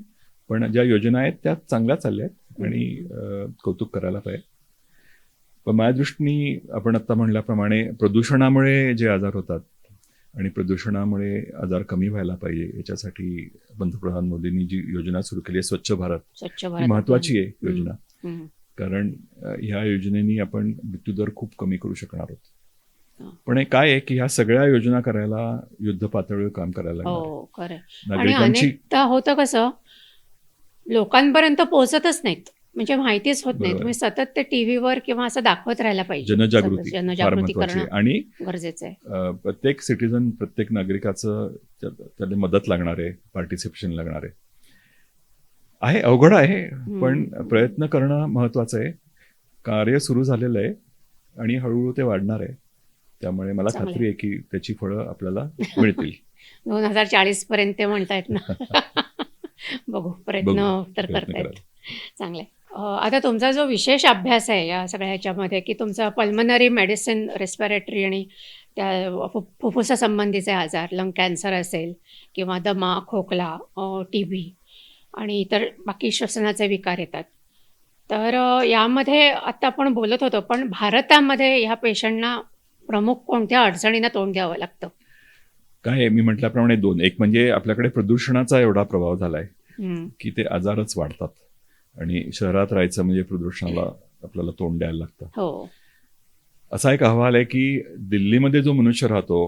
पण ज्या योजना आहेत त्या चांगल्या चालल्या आहेत आणि कौतुक करायला पाहिजे. पण माझ्या दृष्टीने आपण आता म्हणल्याप्रमाणे प्रदूषणामुळे जे आजार होतात आणि प्रदूषणामुळे आजार कमी व्हायला पाहिजे याच्यासाठी पंतप्रधान मोदींनी जी योजना सुरू केली आहे स्वच्छ भारत, स्वच्छ ही भारत महत्वाची आहे अभियान. योजना. हम्म. कारण ह्या योजनेनी आपण मृत्यूदर खूप कमी करू शकणार आहोत. हा. पण हे काय आहे की ह्या सगळ्या योजना करायला युद्ध पातळीवर काम करायला लागणार आहे. हो खरं. आणि नागरिकांची अनेकदा होतं कसं लोकांपर्यंत पोहोचतच नाहीत, म्हणजे माहितीच होत नाही. बरोबर. तुम्ही सतत ते टीव्हीवर किंवा असं दाखवत राहायला पाहिजे. जनजागृती फार जनजागृती महत्वाची आहे करणं आणि गरजेचं आहे. प्रत्येक सिटीजन, प्रत्येक नागरिकाचं त्याला मदत लागणार आहे, पार्टिसिपेशन लागणार आहे. अवघड आहे पण प्रयत्न करणं महत्वाचं आहे. कार्य सुरू झालेलं आहे आणि हळूहळू ते वाढणार आहे. त्यामुळे मला चांगलं खात्री आहे की त्याची फळं आपल्याला मिळतील. 2040 पर्यंत ते म्हणतायत ना. बघू प्रयत्न तर प्रयत्न करतायत. करायला. चांगले. आता तुमचा जो विशेष अभ्यास आहे या सगळ्या ह्याच्यामध्ये की तुमचा पल्मनरी मेडिसिन, रेस्पिरेटरी आणि त्या फुफ्फुसासंबंधीचे आजार, लंग कॅन्सर असेल किंवा दमा, खोकला, टीबी आणि इतर बाकी श्वसनाचे विकार येतात. तर यामध्ये आता आपण बोलत होतो, पण भारतामध्ये ह्या पेशंटना प्रमुख कोणत्या अडचणींना तोंड द्यावं लागतं? काय आहे, मी म्हटल्याप्रमाणे दोन. एक म्हणजे आपल्याकडे प्रदूषणाचा एवढा प्रभाव झालाय हम्म. की ते आजारच वाढतात आणि शहरात राहायचं म्हणजे प्रदूषणाला आपल्याला तोंड द्यायला लागतं. हो असा एक अहवाल आहे की दिल्लीमध्ये जो मनुष्य राहतो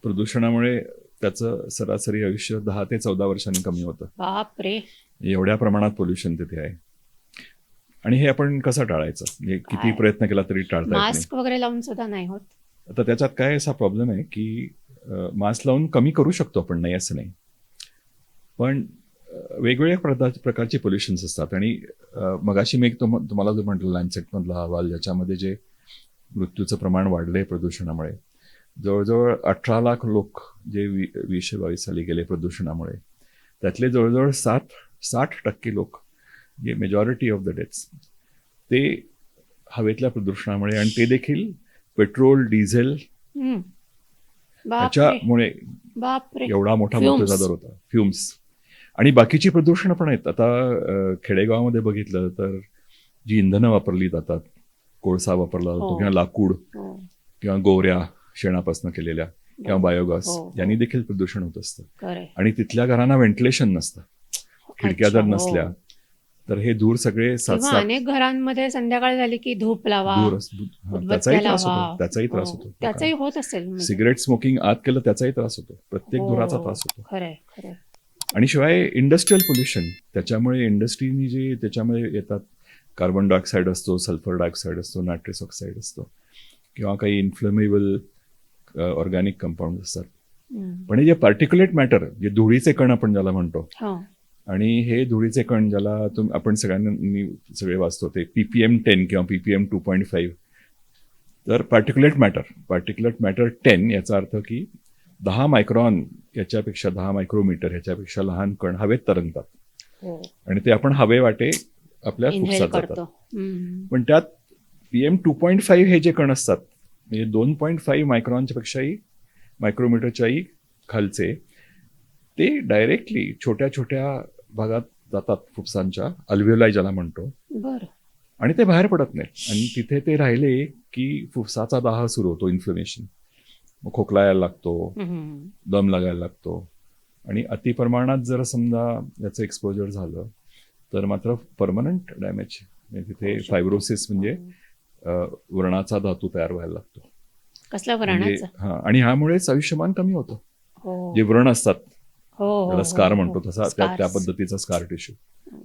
प्रदूषणामुळे त्याचं सरासरी आयुष्य 10 ते 14 वर्षांनी कमी होतं. बाप रे. एवढ्या प्रमाणात पोल्युशन तिथे आहे. आणि हे आपण कसं टाळायचं? म्हणजे किती काय? प्रयत्न केला तरी टाळता येत नाही. मास्क वगैरे लावून सुद्धा नाही होत. आता त्याच्यात काय असा प्रॉब्लेम आहे की मास्क लावून कमी करू शकतो आपण, नाही असं नाही. पण वेगवेगळ्या प्रकारचे पोल्युशन्स असतात आणि मगाशी मी एक तुम्हाला जो म्हटलं लॅन्सेटमधला अहवाल ज्याच्यामध्ये जे मृत्यूचं प्रमाण वाढलंय प्रदूषणामुळे, जवळजवळ 18 लाख लोक जे 2022 साली गेले प्रदूषणामुळे, त्यातले जवळजवळ 60% लोक, जे मेजॉरिटी ऑफ द डेथ्स, ते हवेतल्या प्रदूषणामुळे, आणि ते देखील पेट्रोल, डिझेल हम्म. बाप रे. त्याच्यामुळे बाप रे. एवढा मोठा Fumes. मृत्यूचा दर होता. फ्युम्स आणि बाकीची प्रदूषण पण आहेत. आता खेडेगावामध्ये बघितलं तर जी इंधनं वापरली जातात, कोळसा वापरला जातो हो. किंवा लाकूड हो. किंवा गोवऱ्या शेणापासून केलेल्या किंवा बायोगॅस, हो, हो. यांनी देखील प्रदूषण होत असतं. खरंय. आणि तिथल्या घरांना व्हेंटिलेशन नसतं. खिडक्या जर अच्छा, हो. नसल्या तर हे धूर सगळे किंवा 7-7 अनेक घरांमध्ये संध्याकाळ झाली की धूप लावा, धूर त्याचाही उदबत्त्या त्रास लावा. होतो. त्याचाही त्रास हो. होतो. त्याचाही होत असेल म्हणजे. सिगरेट स्मोकिंग आत केलं त्याचाही त्रास होतो. प्रत्येक हो. धुराचा त्रास होतो. खरंय खरंय. आणि शिवाय इंडस्ट्रियल पोल्युशन, त्याच्यामुळे इंडस्ट्रीनी जे त्याच्यामध्ये येतात, कार्बन डायऑक्साईड असतो, सल्फर डायऑक्साईड असतो, नायट्रस ऑक्साईड असतो किंवा काही इन्फ्लेमेबल ऑर्गॅनिक कंपाऊंड असतात. पण हे जे पार्टिक्युलेट मॅटर, जे धुळीचे कण आपण ज्याला म्हणतो, हो. आणि हे धुळीचे कण ज्याला आपण सगळ्यांनी सगळे वाचतो, ते PPM10 किंवा PPM 2.5. तर पार्टिक्युलेट मॅटर 10 याचा अर्थ की 10 मायक्रॉन याच्यापेक्षा, 10 मायक्रोमीटर ह्याच्यापेक्षा लहान कण हवेत तरंगतात हो. आणि ते आपण हवे वाटे आपल्या इनहेल फुफ्सात करतो. जातात. पण त्यात PM2.5 हे जे कण असतात म्हणजे 2.5 मायक्रॉनच्या पेक्षाही मायक्रोमीटरच्याही खालचे, ते डायरेक्टली छोट्या छोट्या भागात जातात फुफ्सांच्या, अल्व्हेओलाई ज्याला म्हणतो, बरं. आणि ते बाहेर पडत नाहीत. आणि तिथे ते राहिले की फुफ्साचा दाह सुरू होतो, इन्फ्लेमेशन, मग खोकला यायला लागतो, हम्म. दम लागायला लागतो. आणि अतिप्रमाणात जर समजा याचं एक्सपोजर झालं तर मात्र परमनंट डॅमेज, म्हणजे तिथे होऊ शकतं. फायब्रोसिस म्हणजे व्रणाचा धातू तयार व्हायला लागतो. कसलं म्हणजे व्रणाचं? आणि ह्यामुळेच आयुष्यमान कमी होतं. हो जे व्रण असतात हो हो, त्याला हो, स्कार हो. म्हणतो, तसा त्या Scars. पद्धतीचा स्कार टिश्यू,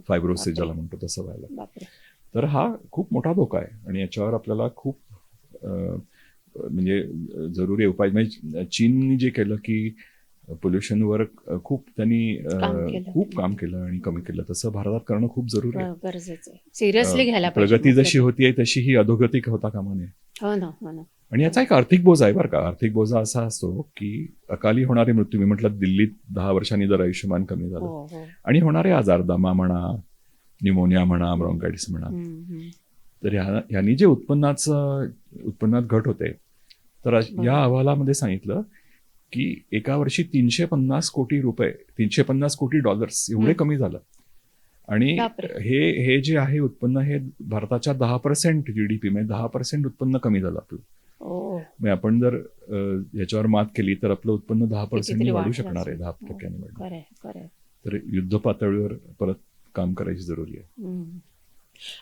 फायब्रोसिस बापरे. ज्याला म्हणतो, तसं व्हायला. बापरे. तर हा खूप मोठा धोका आहे आणि याच्यावर आपल्याला खूप म्हणजे जरुरी उपाय, म्हणजे चीननी जे केलं की पोल्युशनवर खूप त्यांनी काम केलं. खूप काम केलं आणि कमी केलं, तसं भारतात करणं खूप जरुरी आहे. गरजेचं आहे. सिरियसली घ्यायला पाहिजे. प्रगती जशी होतीये तशी ही अधोगती होता कामा नये. हो ना, हो ना. आणि याचा एक आर्थिक बोजा आहे बरं का. आर्थिक बोजा असा असतो की अकाली होणारे मृत्यू, मी म्हटलं दिल्लीत 10 वर्षांनी जर आयुष्यमान कमी झालं, हो हो. आणि होणारे आजार, दमा म्हणा, न्यूमोनिया म्हणा, ब्रॉन्कायटिस म्हणा, तर ह्यांनी जे उत्पन्नात घट होते, तर या अहवालामध्ये सांगितलं की एका वर्षी 350 कोटी रुपये, 350 कोटी डॉलर्स एवढे कमी झालं. आणि हे जे आहे उत्पन्न, हे भारताच्या 10% GDP, म्हणजे 10% उत्पन्न कमी झालं आपलं. म्हणजे आपण जर याच्यावर मात केली तर आपलं उत्पन्न 10% वाढू शकणार आहे, 10% वाढू. तर युद्ध पातळीवर परत काम करायची जरुरी आहे.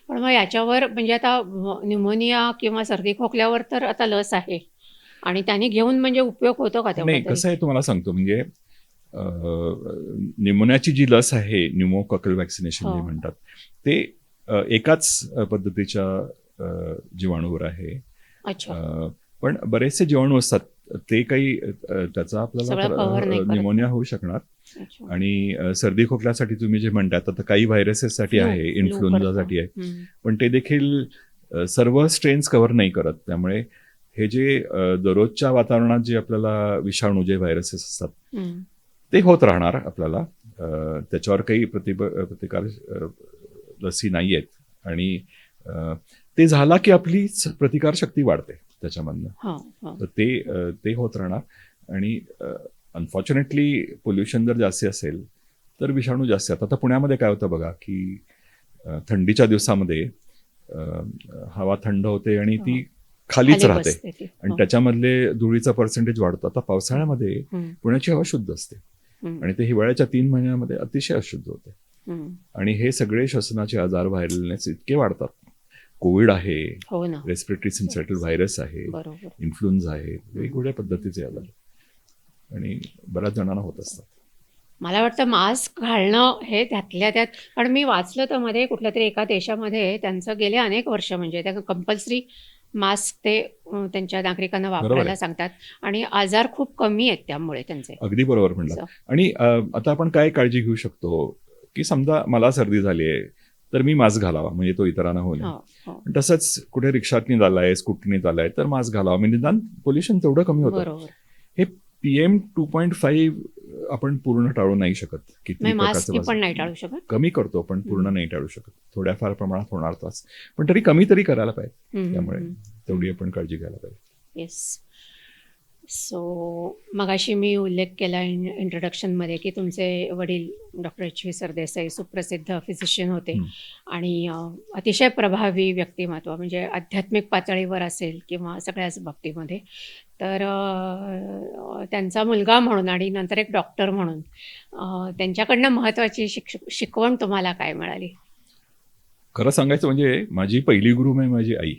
पण मग याच्यावर म्हणजे आता न्यूमोनिया किंवा सर्दी खोकल्यावर तर आता लस आहे, आणि त्याने घेऊन म्हणजे उपयोग होतो का? नाही, कसं आहे तुम्हाला सांगतो, म्हणजे न्यूमोनियाची जी लस आहे, न्यूमोकॉकल वॅक्सिनेशन जे म्हणतात, ते एकाच पद्धतीच्या जीवाणूवर आहे. पण बरेचसे जीवाणू असतात, ते काही त्याचा आपल्याला न्यूमोनिया होऊ शकणार. आणि सर्दी खोकल्यासाठी तुम्ही जे म्हणतात, आता काही व्हायरसेससाठी आहे, इन्फ्लुएन्झासाठी आहे, पण ते देखील सर्व स्ट्रेन्स कव्हर नाही करत. त्यामुळे हे जे दररोजच्या वातावरणात जे आपल्याला विषाणू, जे व्हायरसेस असतात, ते होत राहणार आपल्याला. त्याच्यावर काही प्रतिकार लसी नाही आहेत. आणि ते झाला की आपली प्रतिकारशक्ती वाढते त्याच्यामधनं, तर ते होत राहणार. आणि अनफॉर्च्युनेटली पोल्युशन जर जास्त असेल तर विषाणू जास्त आहेत. आता पुण्यामध्ये काय होतं बघा की थंडीच्या दिवसामध्ये हवा थंड होते आणि ती खालीच राहते, आणि त्याच्यामधले धुळीचा पर्सेंटेज वाढतो. आता पावसाळ्यामध्ये पुण्याची हवा शुद्ध असते, आणि ते हिवाळ्याच्या 3 महिन्यामध्ये अतिशय अशुद्ध होते. आणि हे सगळे श्वसनाचे आजार, व्हायरल इल्नेस इतके वाढतात. कोविड आहे, रेस्पिरेटरी सिन्सायटल व्हायरस आहे, इन्फ्लुएन्झा आहे, वेगवेगळ्या पद्धतीचे आजार, आणि बऱ्याच जणांना होत असतात. मला वाटतं मास्क घालणं हे त्यातल्या त्यात, कारण मी वाचलं तर मध्ये कुठल्या तरी एका देशामध्ये त्यांचं गेले अनेक वर्ष म्हणजे त्या कंपल्सरी मास्क ते त्यांच्या नागरिकांना वापरायला सांगतात, आणि आजार खूप कमी आहेत त्यामुळे त्यांचे. अगदी बरोबर म्हणलं. आणि आता आपण काय काळजी घेऊ शकतो की समजा मला सर्दी झाली आहे तर मी मास्क घालावा, म्हणजे तो इतरांना होऊ नये. तसंच कुठे रिक्षातनी झालाय, स्कूटरनी झालाय, तर मास्क घालावा, म्हणजे निदान पोल्युशन तेवढं कमी होतं. हे PM2.5 आपण पूर्ण टाळू नाही शकत. किती पण नाही टाळू शकत, कमी करतो पण पूर्ण नाही टाळू शकत. थोड्याफार प्रमाणात होणार तास, पण तरी कमी तरी करायला पाहिजे. त्यामुळे तेवढी आपण काळजी घ्यायला पाहिजे. येस. सो मगाशी मी उल्लेख केला इंट्रोडक्शनमध्ये की तुमचे वडील डॉक्टर H.V. सरदेसाई सुप्रसिद्ध फिजिशियन होते, आणि अतिशय प्रभावी व्यक्तिमत्व, म्हणजे आध्यात्मिक पातळीवर असेल किंवा सगळ्याच बाबतीमध्ये. तर त्यांचा मुलगा म्हणून आणि नंतर एक डॉक्टर म्हणून त्यांच्याकडनं महत्त्वाची शिकवण तुम्हाला काय मिळाली? खरं सांगायचं म्हणजे माझी पहिली गुरु म्हणजे माझी आई.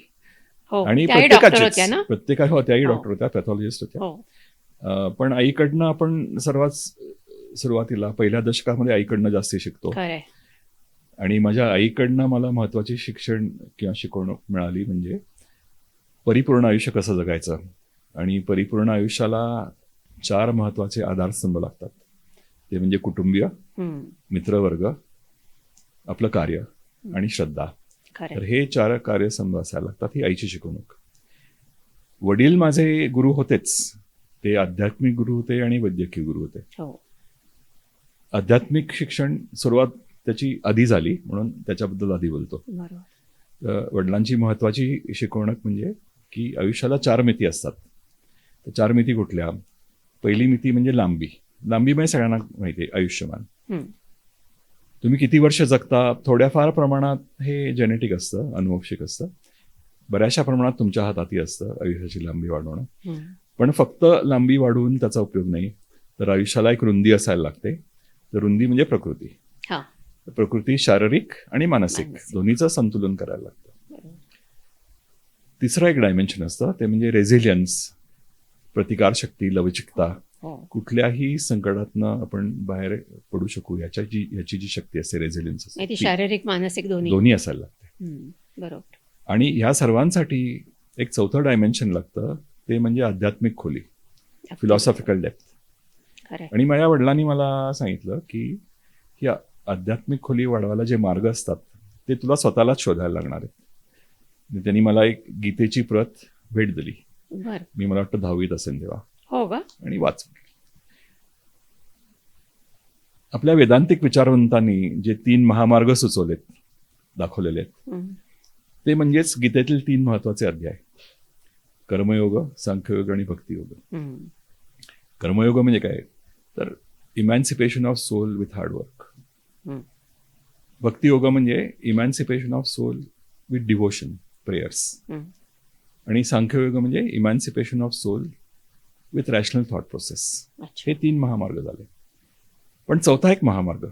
आणि त्याही डॉक्टर होत्या ना? प्रत्येकाच्या होत्याही डॉक्टर होत्या, पॅथॉलॉजिस्ट होत्या. पण आईकडनं आपण सर्वात सुरुवातीला पहिल्या दशकामध्ये आईकडनं जास्ती शिकतो. आणि माझ्या आईकडनं मला महत्वाची शिक्षण किंवा शिकवणूक मिळाली म्हणजे परिपूर्ण आयुष्य कसं जगायचं. आणि परिपूर्ण आयुष्याला 4 महत्वाचे आधारस्तंभ लागतात. ते म्हणजे कुटुंबीय, मित्रवर्ग, आपलं कार्य आणि श्रद्धा. तर हे 4 कार्यस्तंभ असायला लागतात. ही आईची शिकवणूक. वडील माझे गुरु होतेच, ते आध्यात्मिक गुरु होते आणि वैद्यकीय गुरु होते. आध्यात्मिक शिक्षण सुरुवात त्याची आधी झाली म्हणून त्याच्याबद्दल आधी बोलतो. बरोबर. तर वडिलांची महत्त्वाची शिकवणूक म्हणजे की आयुष्याला 4 मिती असतात. तर 4 मिती कुठल्या? पहिली मिती म्हणजे लांबी. लांबी म्हणजे सगळ्यांना माहिती आहे, आयुष्यमान. हम्म. तुम्ही किती वर्ष जगता थोड्याफार प्रमाणात हे जेनेटिक असतं, अनुवंशिक असतं. बऱ्याचशा प्रमाणात तुमच्या हातातही असतं आयुष्याची लांबी वाढवणं. हम्म. पण फक्त लांबी वाढवून त्याचा उपयोग नाही. तर आयुष्याला एक रुंदी असायला लागते. तर रुंदी म्हणजे प्रकृती. हा. प्रकृती शारीरिक आणि मानसिक मानसिक. दोन्हीचं संतुलन करायला लागतं. बरोबर. तिसरं एक डायमेन्शन असतं ते म्हणजे रेझिलियन्स, प्रतिकारशक्ती, लवचिकता. हो. कुठल्याही संकटातनं आपण बाहेर पडू शकू याची जी शक्ती असते, रेझिलियन्स म्हणजे ती असते, ती शारीरिक मानसिक दोन्ही. दोन्ही असायला लागते. हम्म. बरोबर. आणि ह्या सर्वांसाठी एक चौथं डायमेन्शन लागतं ते म्हणजे आध्यात्मिक खोली, फिलॉसॉफिकल डेप्थ. खरं आहे. आणि माझ्या वडिलांनी मला सांगितलं की ही आध्यात्मिक खोली वाढवायला जे मार्ग असतात ते तुला स्वतःलाच शोधायला लागणार आहेत. आणि त्यांनी मला एक गीतेची प्रत भेट दिली. बर. मी मला वाटतं 10वीत असेल तेव्हा, हो का? आणि वाचली. आपल्या वेदांतिक विचारवंतांनी जे 3 महामार्ग सुचवलेत, दाखवलेले आहेत, हम्म. ते म्हणजेच गीतेतील 3 महत्वाचे अध्याय: कर्मयोग, सांख्ययोग आणि भक्तियोग. हम्म. कर्मयोग म्हणजे काय? तर emancipation of soul with hard work. Hmm. भक्तियोग म्हणजे emancipation of soul with devotion, prayers. Hmm. आणि सांख्ययोग म्हणजे emancipation of soul with rational thought process. अच्छा. हे 3 महामार्ग झाले. पण चौथा एक महामार्ग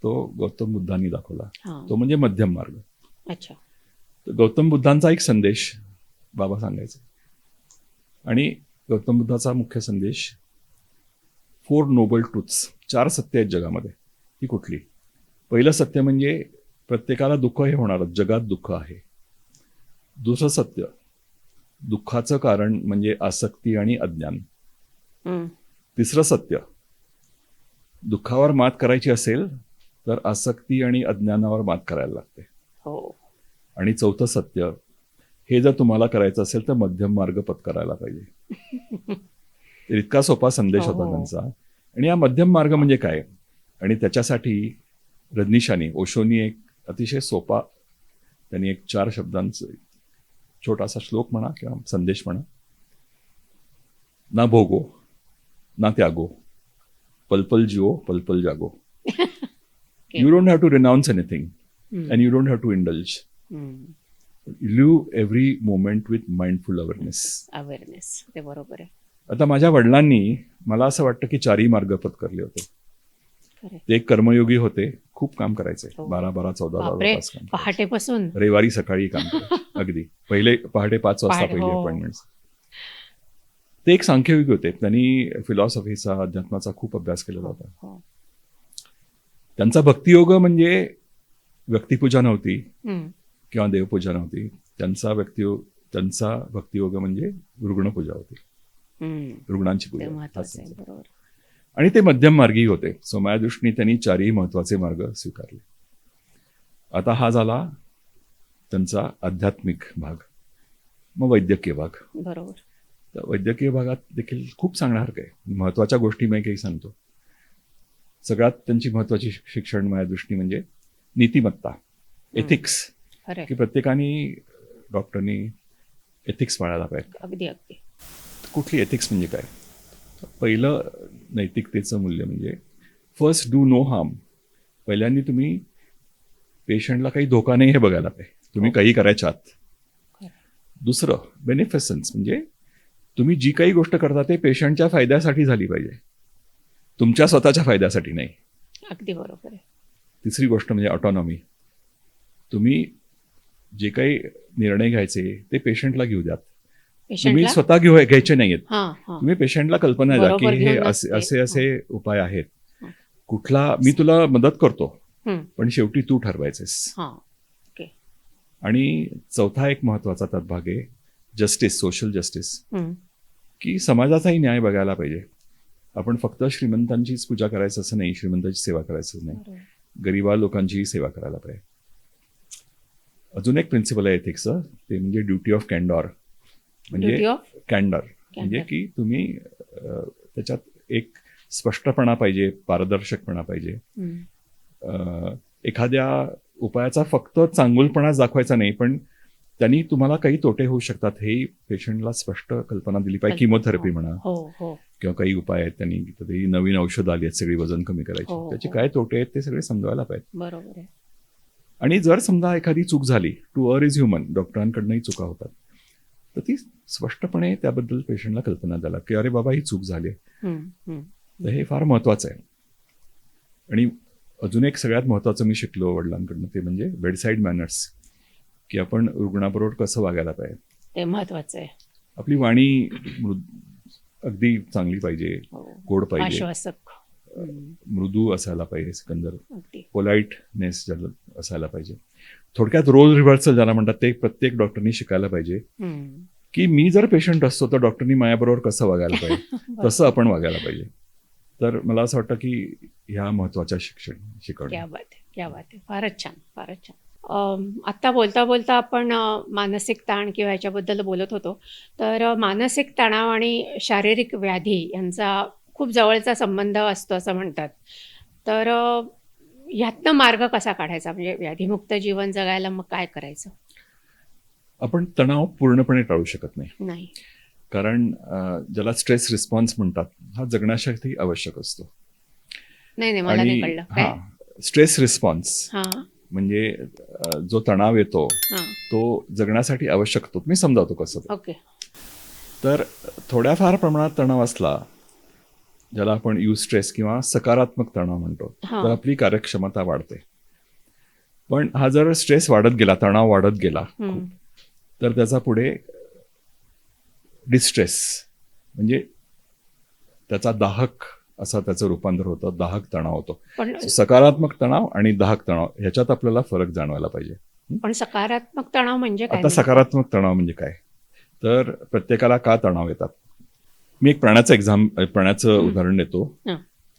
तो गौतम बुद्धांनी दाखवला, हा. तो म्हणजे मध्यम मार्ग. अच्छा. तर गौतम बुद्धांचा एक संदेश बाबा सांगायचे, आणि गौतम बुद्धाचा मुख्य संदेश 4 नोबल ट्रुथ्स, 4 सत्य आहेत जगामध्ये. ती कुठली? पहिलं सत्य म्हणजे प्रत्येकाला दुःख हे होणारच, जगात दुःख आहे. दुसरं सत्य, दुःखाचं कारण म्हणजे आसक्ती आणि अज्ञान. हम्म. तिसरं सत्य, दुःखावर मात करायची असेल तर आसक्ती आणि अज्ञानावर मात करायला लागते. हो. आणि चौथं सत्य, हे जर तुम्हाला करायचं असेल तर मध्यम मार्ग पत्करायला पाहिजे. तर इतका सोपा संदेश होता हो. त्यांचा. आणि हा मध्यम मार्ग म्हणजे काय? आणि त्याच्यासाठी रजनीशानी, ओशोनी एक अतिशय सोपा, त्यांनी एक 4 शब्दांचा छोटासा श्लोक म्हणा किंवा संदेश म्हणा: ना भोगो ना त्यागो, पल पल जिओ पल पल जागो. You don't have to renounce anything and you don't have to indulge. Hmm. Live every moment with mindful awareness. Awareness. ते बरोबर आहे. आता माझ्या वडिलांनी मला असं वाटतं की 4ही मार्ग पत्करले होते. खरं आहे. ते एक कर्मयोगी होते, खूप काम करायचे, हो. 12-12, 14-14 बापरे, तास काम करायचे. पहाटेपासून. रविवारी सकाळी काम करायचे. अगदी पहिले पहाटे 5 वाजता पहाटे, पहिली हो. अपॉइंटमेंट. ते एक सांख्ययोगी होते. त्यांनी फिलॉसॉफीचा, अध्यात्माचा खूप अभ्यास केलेला होता. हो. त्यांचा भक्तियोग म्हणजे व्यक्तिपूजा नव्हती हम्म. किंवा देवपूजा नव्हती. त्यांचा भक्तियोग म्हणजे रुग्णपूजा होती, हम्म. रुग्णांची ते पूजा. महत्वाचं आहे. बरोबर. आणि ते मध्यम मार्गी होते. सो माझ्या दृष्टीने त्यांनी 4ही महत्वाचे मार्ग स्वीकारले. आता हा झाला त्यांचा आध्यात्मिक भाग. मग वैद्यकीय भाग. बरोबर. तर वैद्यकीय भागात देखील खूप सांगण्यासारखं आहे. महत्वाच्या गोष्टी मी काही सांगतो. सगळ्यात त्यांची महत्वाची शिक्षण माझ्या दृष्टी म्हणजे नीतिमत्ता, एथिक्स. खरं आहे. की प्रत्येकाने, डॉक्टरनी एथिक्स पाळायला पाहिजे. अगदी अगदी. कुठली एथिक्स म्हणजे काय? पहिलं नैतिकतेचं मूल्य म्हणजे फर्स्ट डू नो हार्म. पहिल्यांदा तुम्ही पेशंटला काही धोका नाही हे बघायला पाहिजे, तुम्ही काही करायच्या आत. खरं. दुसरं बेनिफिसन्स म्हणजे तुम्ही जी काही गोष्ट करता ते पेशंटच्या फायद्यासाठी झाली पाहिजे, तुमच्या स्वतःच्या फायद्यासाठी नाही. अगदी बरोबर आहे. तिसरी गोष्ट म्हणजे ऑटॉनॉमी. तुम्ही जे काही निर्णय घ्यायचे ते पेशंटला घेऊ द्यात, तुम्ही पेशंटला. स्वतः घ्यायचे नाहीयेत. हा हा. तुम्ही पेशंटला कल्पना द्या की बरोबर हे घेऊनच असे ते. असे असे उपाय आहेत, हं. कुठला मी तुला मदत करतो हम्म. पण शेवटी तू ठरवायचेस. हा. ओके. आणि चौथा एक महत्वाचा त्यात भाग आहे जस्टिस, सोशल जस्टिस. हम्म. की समाजाचाही न्याय बघायला पाहिजे. आपण फक्त श्रीमंतांचीच पूजा करायचं असं नाही, श्रीमंतांची सेवा करायचं नाही, बरोबर. गरीबा लोकांचीही सेवा करायला पाहिजे. अजून एक प्रिन्सिपल आहे एथिक्सचं, ते म्हणजे ड्युटी ऑफ कॅन्डॉर. Duty म्हणजे of कॅन्डॉर म्हणजे की तुम्ही त्याच्यात एक स्पष्टपणा पाहिजे, पारदर्शकपणा पाहिजे. हम्म. एखाद्या उपायाचा फक्त चांगुलपणाच दाखवायचा नाही, पण त्यांनी तुम्हाला काही तोटे होऊ शकतात हे पेशंटला स्पष्ट कल्पना दिली पाहिजे. किमोथेरपी म्हणा हो हो किंवा काही उपाय आहेत, त्यांनी ते नवीन औषध आली आहेत सगळी वजन कमी करायची, हो, त्याचे हो. काय तोटे आहेत ते सगळे समजावायला पाहिजे. बरोबर आहे. आणि जर समजा एखादी चूक झाली, टू अर इज ह्युमन, डॉक्टरांकडनंही चुका होतात, तर ती स्पष्टपणे त्याबद्दल पेशंटला कल्पना द्यायला की अरे बाबा ही चूक झाली आहे. हम्म, हम्म. तर हे फार महत्वाचं आहे. आणि अजून एक सगळ्यात महत्वाचं मी शिकलो वडिलांकडनं, ते म्हणजे बेडसाईड मॅनर्स, की आपण रुग्णाबरोबर कसं वागायला पाहिजे. ते महत्वाचं आहे. आपली वाणी अगदी चांगली पाहिजे, हो. गोड पाहिजे, आश्वासक. मृदू असायला पाहिजे, सिकंदर अगदी. पोलाइटनेस ज्याला असायला पाहिजे. थोडक्यात रोल रिव्हर्सल ज्याला म्हणतात ते प्रत्येक डॉक्टरनी शिकायला पाहिजे, हम्म. की मी जर पेशंट असतो तर डॉक्टरनी माझ्याबरोबर कसं वागायला पाहिजे, तसं आपण वागायला पाहिजे. तर मला असं वाटतं की ह्या महत्वाच्या शिकवणं. क्या बात आहे, क्या बात आहे. फारच छान, फारच छान. आत्ता बोलता बोलता आपण मानसिक ताण किंवा याच्याबद्दल बोलत होतो. तर मानसिक तणाव आणि शारीरिक व्याधी यांचा खूप जवळचा संबंध असतो असं म्हणतात. तर ह्यातनं मार्ग कसा काढायचा, म्हणजे व्याधीमुक्त जीवन जगायला मग काय करायचं? आपण तणाव पूर्णपणे टाळू शकत नाही, नाही. कारण ज्याला स्ट्रेस रिस्पॉन्स म्हणतात, हा जगण्यासाठी आवश्यक असतो. नाही नाही, मला नाही कळलं काय. हा स्ट्रेस रिस्पॉन्स हां म्हणजे जो तणाव येतो हां. तो जगण्यासाठी आवश्यक असतो. मी समजावतो कसं ते. ओके. तर थोड्याफार प्रमाणात तणाव असला, ज्याला आपण स्ट्रेस किंवा सकारात्मक तणाव म्हणतो, हां. तर आपली कार्यक्षमता वाढते. पण हा जर स्ट्रेस वाढत गेला, तणाव वाढत गेला हम्म. तर त्याचा पुढे डिस्ट्रेस म्हणजे त्याचा दाहक असं त्याचं रूपांतर होतं, दाहक तणाव होतो. पण सकारात्मक तणाव आणि दाहक तणाव ह्याच्यात आपल्याला फरक जाणवायला पाहिजे. पण सकारात्मक तणाव म्हणजे काय? आता सकारात्मक तणाव म्हणजे काय, तर प्रत्येकाला का तणाव येतात. मी एक प्राण्याचं उदाहरण देतो, हां.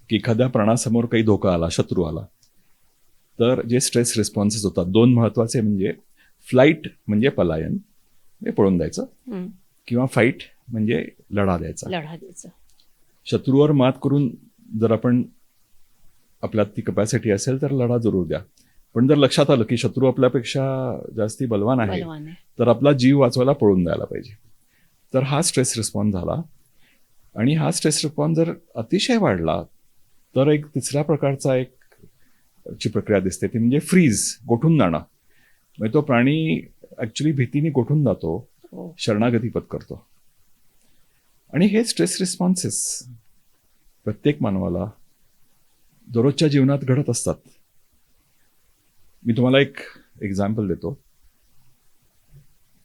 की एखाद्या प्राण्यासमोर काही धोका आला, शत्रू आला, तर जे स्ट्रेस रिस्पॉन्सेस होतात दोन महत्वाचे, म्हणजे फ्लाईट म्हणजे पलायन, म्हणजे पळून जायचं, हम्म. किंवा फाईट म्हणजे लढा द्यायचा. लढा द्यायचा. शत्रूवर मात करून जर आपण आपल्यात ती कपॅसिटी असेल तर लढा जरूर द्या. पण जर लक्षात आलं की शत्रू आपल्यापेक्षा जास्ती बलवान आहे, बलवान आहे. तर आपला जीव वाचवायला पळून जायला पाहिजे. तर हा स्ट्रेस रिस्पॉन्स झाला. आणि हा स्ट्रेस रिस्पॉन्स जर अतिशय वाढला तर एक तिसऱ्या प्रकारचा ची प्रक्रिया दिसते, ती म्हणजे फ्रीज, गोठून जाणं. म्हणजे तो प्राणी ऍक्च्युली भीतीने गोठून जातो, हो. शरणागती पत्करतो. आणि हे स्ट्रेस रिस्पॉन्सेस प्रत्येक मानवाला दररोजच्या जीवनात घडत असतात. मी तुम्हाला एक एक्झाम्पल देतो,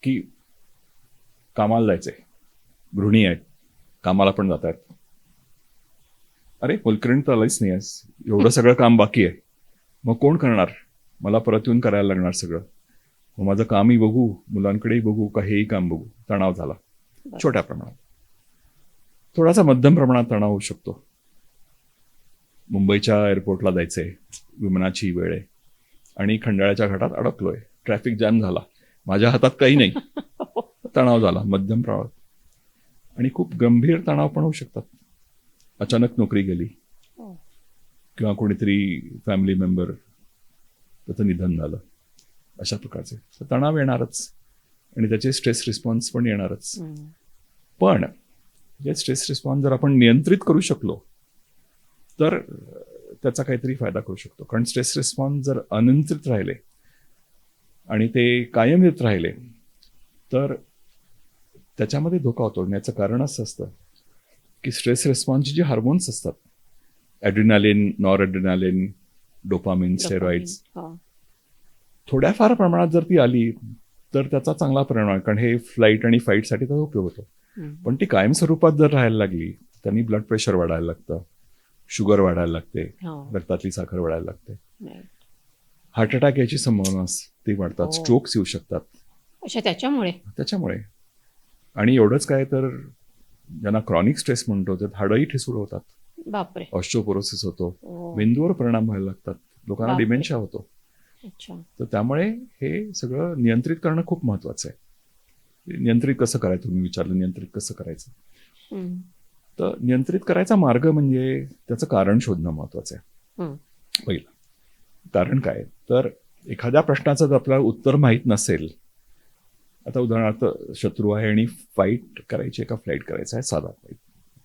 की कामाला जायचंय, गृहिणी आहेत, कामाला पण जात आहेत. अरे मोलकरीण तर आलीच नाही आहेस, एवढं सगळं काम बाकी आहे, मग कोण करणार, मला परत येऊन करायला लागणार सगळं, मग माझं कामही बघू, मुलांकडेही बघू, का हेही काम बघू. तणाव झाला. छोट्या प्रमाणात. थोडासा मध्यम प्रमाणात तणाव होऊ शकतो. मुंबईच्या एअरपोर्टला जायचंय, विमानाची वेळ आहे आणि खंडाळ्याच्या घाटात अडकलोय, ट्रॅफिक जॅम झाला, माझ्या हातात काही नाही, तणाव झाला मध्यम प्रमाणात. आणि खूप गंभीर तणाव पण होऊ शकतात. अचानक नोकरी गेली, हो. किंवा कोणीतरी फॅमिली मेंबर त्याचं निधन झालं, अशा प्रकारचे तणाव येणारच आणि त्याचे स्ट्रेस रिस्पॉन्स पण येणारच. हम्म. पण हे स्ट्रेस रिस्पॉन्स जर आपण नियंत्रित करू शकलो तर त्याचा काहीतरी फायदा करू शकतो. कारण स्ट्रेस रिस्पॉन्स जर अनियंत्रित राहिले आणि ते कायम येत राहिले तर त्याच्यामध्ये धोका होतो. याचं कारण असं असतं की स्ट्रेस रिस्पॉन्सची जी हार्मोन्स असतात, ॲड्रिनालिन, नॉर ॲड्रिनालिन, डोपामिन, स्टेरॉइड्स, हो. थोड्याफार प्रमाणात जर ती आली तर त्याचा चांगला परिणाम आहे. कारण हे फ्लाईट आणि फाईटसाठी त्याचा उपयोग होतो. हम्म. पण ती कायम स्वरूपात जर राहायला लागली, त्यांनी ब्लड प्रेशर वाढायला लागतं, शुगर वाढायला लागते, हो. रक्तातली साखर वाढायला लागते, Right. हार्ट अटॅक याची संभावना ती वाढतात, हो. स्ट्रोक्स येऊ शकतात अच्छा, त्याच्यामुळे. आणि एवढंच काय, तर ज्यांना क्रॉनिक स्ट्रेस म्हणतो त्यात हाडंही ठिसूळ होतात, बापरे. ऑस्टिओपोरोसिस होतो, हो. मेंदूवर परिणाम व्हायला लागतात, लोकांना बापरे. डिमेन्शिया होतो. अच्छा. तर त्यामुळे हे सगळं नियंत्रित करणं खूप महत्वाचं आहे. नियंत्रित कसं करायचं, तुम्ही विचारलं नियंत्रित कसं करायचं. हम्म. तर नियंत्रित करायचा मार्ग म्हणजे त्याचं कारण शोधणं महत्वाचं आहे. हम्म. पहिलं कारण काय तर एखाद्या प्रश्नाचं जर आपल्याला उत्तर माहीत नसेल, आता उदाहरणार्थ शत्रू आहे आणि फाईट करायची आहे का फ्लाईट करायचं आहे, साधा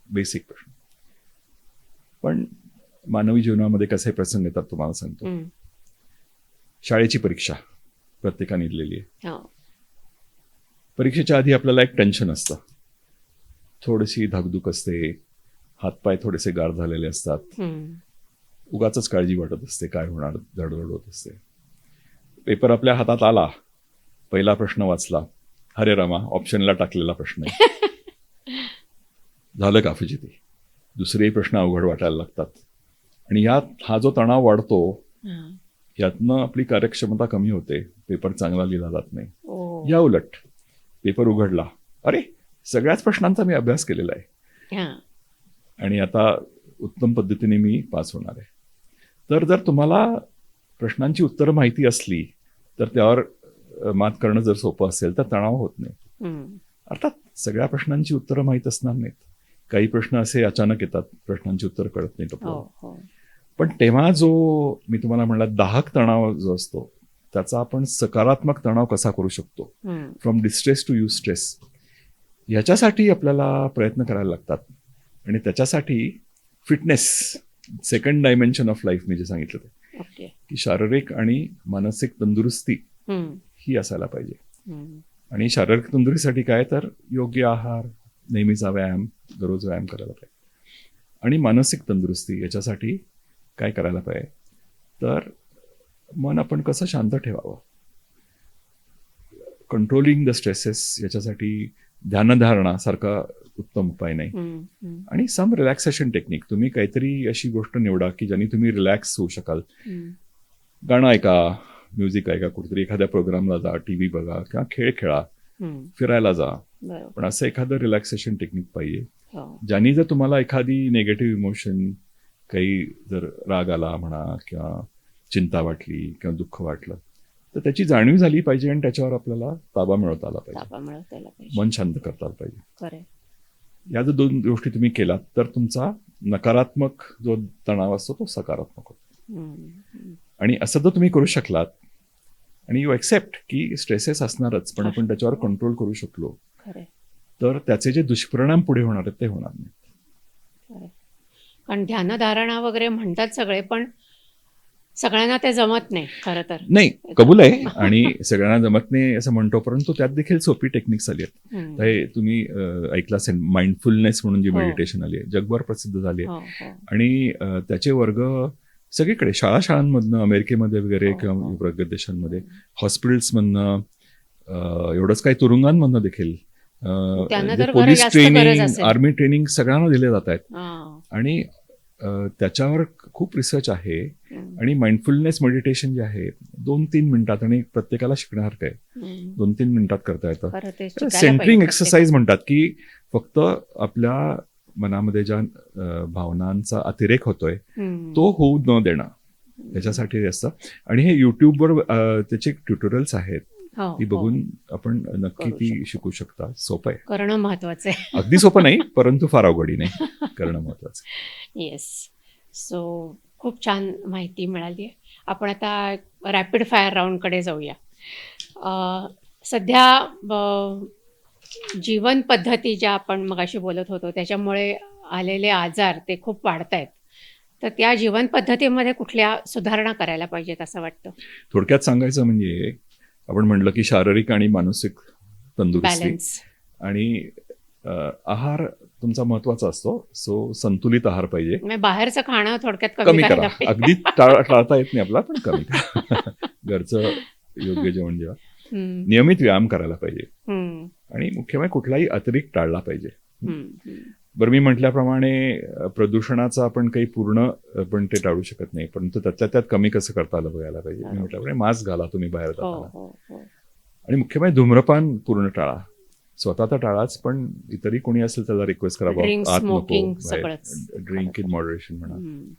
बेसिक प्रश्न. पण मानवी जीवनामध्ये कसे प्रसंग येतात तुम्हाला सांगतो. हम्म. शाळेची परीक्षा प्रत्येकाने दिलेली आहे. हो. परीक्षेच्या आधी आपल्याला एक टेन्शन असतं, थोडीशी धाकधूक असते, हातपाय थोडेसे गार झालेले असतात, हम्म. उगाचच काळजी वाटत असते, काय होणार, धडधड होत असते. पेपर आपल्या हातात आला, पहिला प्रश्न वाचला, हरे रामा, ऑप्शनला टाकलेला प्रश्न आहे. झालं का फजिती. दुसरेही प्रश्न अवघड वाटायला लागतात आणि यात हा जो तणाव वाढतो, हा. यातनं आपली कार्यक्षमता कमी होते, पेपर चांगला लिहिला जात नाही. ओ. या उलट पेपर उघडला, अरे सगळ्याच प्रश्नांचा मी अभ्यास केलेला आहे हा. आणि आता उत्तम पद्धतीने मी पास होणार आहे. तर जर तुम्हाला प्रश्नांची उत्तरं माहिती असली तर त्यावर मात करणं जर सोपं असेल तर तणाव होत नाही. हम्म. अर्थात सगळ्या प्रश्नांची उत्तरं माहीत असणार नाहीत, काही प्रश्न असे अचानक येतात, प्रश्नांची उत्तरं कळत नाहीत हो आपल्याला. हो. पण तेव्हा जो मी तुम्हाला म्हणला दाहक तणाव जो असतो, त्याचा आपण सकारात्मक तणाव कसा करू शकतो, हम्म. फ्रॉम डिस्ट्रेस टू युस्ट्रेस, याच्यासाठी आपल्याला प्रयत्न करायला लागतात. आणि त्याच्यासाठी fitness, second dimension of life मी जे सांगितलं ते, ओके. की शारीरिक आणि मानसिक तंदुरुस्ती हम्म. ही असायला पाहिजे. हम्म. आणि शारीरिक तंदुरुस्तीसाठी काय तर योग्य आहार, नेहमीचा व्यायाम, दररोज व्यायाम करायला पाहिजे. आणि मानसिक तंदुरुस्ती याच्यासाठी काय करायला पाहिजे तर मन आपण कसं शांत ठेवावं, कंट्रोलिंग द स्ट्रेसेस, याच्यासाठी ध्यानधारणा सारखा उत्तम उपाय नाही. हम्म. हम्म. आणि सम रिलॅक्सेशन टेक्निक, तुम्ही काहीतरी अशी गोष्ट निवडा की ज्याने तुम्ही रिलॅक्स होऊ शकाल. हम्म. गाणं ऐका, म्युझिक ऐका, कुठेतरी एखाद्या प्रोग्रामला जा, टीव्ही बघा किंवा खेळ खेळा, हम्म. फिरायला जा. बरोबर. पण असं एखादं रिलॅक्सेशन टेक्निक पाहिजे हो. ज्याने जर तुम्हाला एखादी नेगेटिव्ह इमोशन, काही जर राग आला म्हणा किंवा चिंता वाटली किंवा दुःख वाटलं तर त्याची जाणीव झाली पाहिजे आणि त्याच्यावर आपल्याला ताबा मिळवता आला पाहिजे, ताबा मिळवता पाहिजे. मन शांत करता आलं पाहिजे. खरंय. या जर दोन गोष्टी तुम्ही केलात तर तुमचा नकारात्मक जो तणाव असतो तो सकारात्मक होतो. हम्म. हम्म. आणि असं जर तुम्ही करू शकलात आणि यू ॲक्सेप्ट की स्ट्रेसेस असणारच, पण आपण त्याच्यावर कंट्रोल करू शकलो खरंय. तर त्याचे जे दुष्परिणाम पुढे होणार आहेत ते होणार नाही. खरंय. कारण ध्यानधारणा वगैरे म्हणतात सगळे, पण सगळ्यांना ते जमत नाही खरं तर. नाही, कबूल आहे आणि सगळ्यांना जमत नाही असं म्हणतो, परंतु त्यात देखील सोपी टेक्निक्स आली आहेत. हम्म. तर हे तुम्ही ऐकलं असेल, माइंडफुलनेस म्हणून जी हो. मेडिटेशन आली आहे, जगभर प्रसिद्ध झाली आहे. हो हो. आणि त्याचे वर्ग सगळीकडे, शाळांमधनं, अमेरिकेमध्ये वगैरे हो, किंवा हो. प्रगत देशांमध्ये, हॉस्पिटल्समधनं, एवढंच काही तुरुंगांमधनं देखील, त्यांना तर पोलीस जास्त गरज ट्रेनिंग, असेल. आर्मी ट्रेनिंग सगळ्यांना दिले जात आहेत. हा. आणि त्याच्यावर खूप रिसर्च आहे. हम्म. आणि माइंडफुलनेस मेडिटेशन जे आहे 2-3 मिनिटात, आणि प्रत्येकाला शिकण्यासारखं आहे, हम्म. 2-3 मिनिटात करता येतं. खरं ते शिकायला सेंटरिंग पाहिजे एक्सरसाइज म्हणतात, की फक्त आपल्या मनामध्ये ज्या भावनांचा अतिरेक होतोय हम्म. तो होऊ न देणं, त्याच्यासाठी हे असतं. आणि हे युट्यूबवर त्याचे ट्युटोरियल्स आहेत, हो, ती हो. बघून आपण नक्की करू ती शकतो. शिकू शकता. सोपं आहे, करणं महत्वाचं आहे. अगदी सोपं नाही परंतु फार अवघडी नाही, करणं महत्वाचं. येस. सो खूप छान माहिती मिळाली आहे. आपण आता रॅपिड फायर राऊंडकडे जाऊया. सध्या जीवन पद्धती ज्या आपण मगाशी बोलत होतो त्याच्यामुळे आलेले आजार ते खूप वाढत आहेत. तर त्या जीवन पद्धतीमध्ये कुठल्या सुधारणा करायला पाहिजेत असं वाटतं? थोडक्यात सांगायचं म्हणजे आपण म्हणलं की शारीरिक आणि मानसिक तंदुरुस्ती बॅलन्स. आणि आहार तुमचा महत्वाचा असतो. सो संतुलित आहार पाहिजे. म्हणजे बाहेरचं खाणं थोडक्यात कमी कमी करा, करायला पाहिजे. अगदी टाळता येत नाही आपला, पण कमी करा. घरचं योग्य जेवण जेवा, हम्म. नियमित व्यायाम करायला पाहिजे हम्म. आणि मुख्य म्हणजे कुठलाही अतिरेक टाळला पाहिजे. हम्म. हम्म. बरं, मी म्हटल्याप्रमाणे प्रदूषणाचं आपण काही पूर्ण आपण ते टाळू शकत नाही, परंतु त्यातल्या त्यात कमी कसं करता आलं बघायला पाहिजे. मी म्हटल्याप्रमाणे मास्क घाला तुम्ही बाहेर हो जाताना, हो हो. आणि मुख्य म्हणजे धूम्रपान पूर्ण टाळा. स्वतः तर टाळाच, पण इतरही कोणी असेल त्याला रिक्वेस्ट करा, Drink, आत नको, smoking सगळंच. ड्रिंक इन मॉडरेशन म्हणा. हम्म.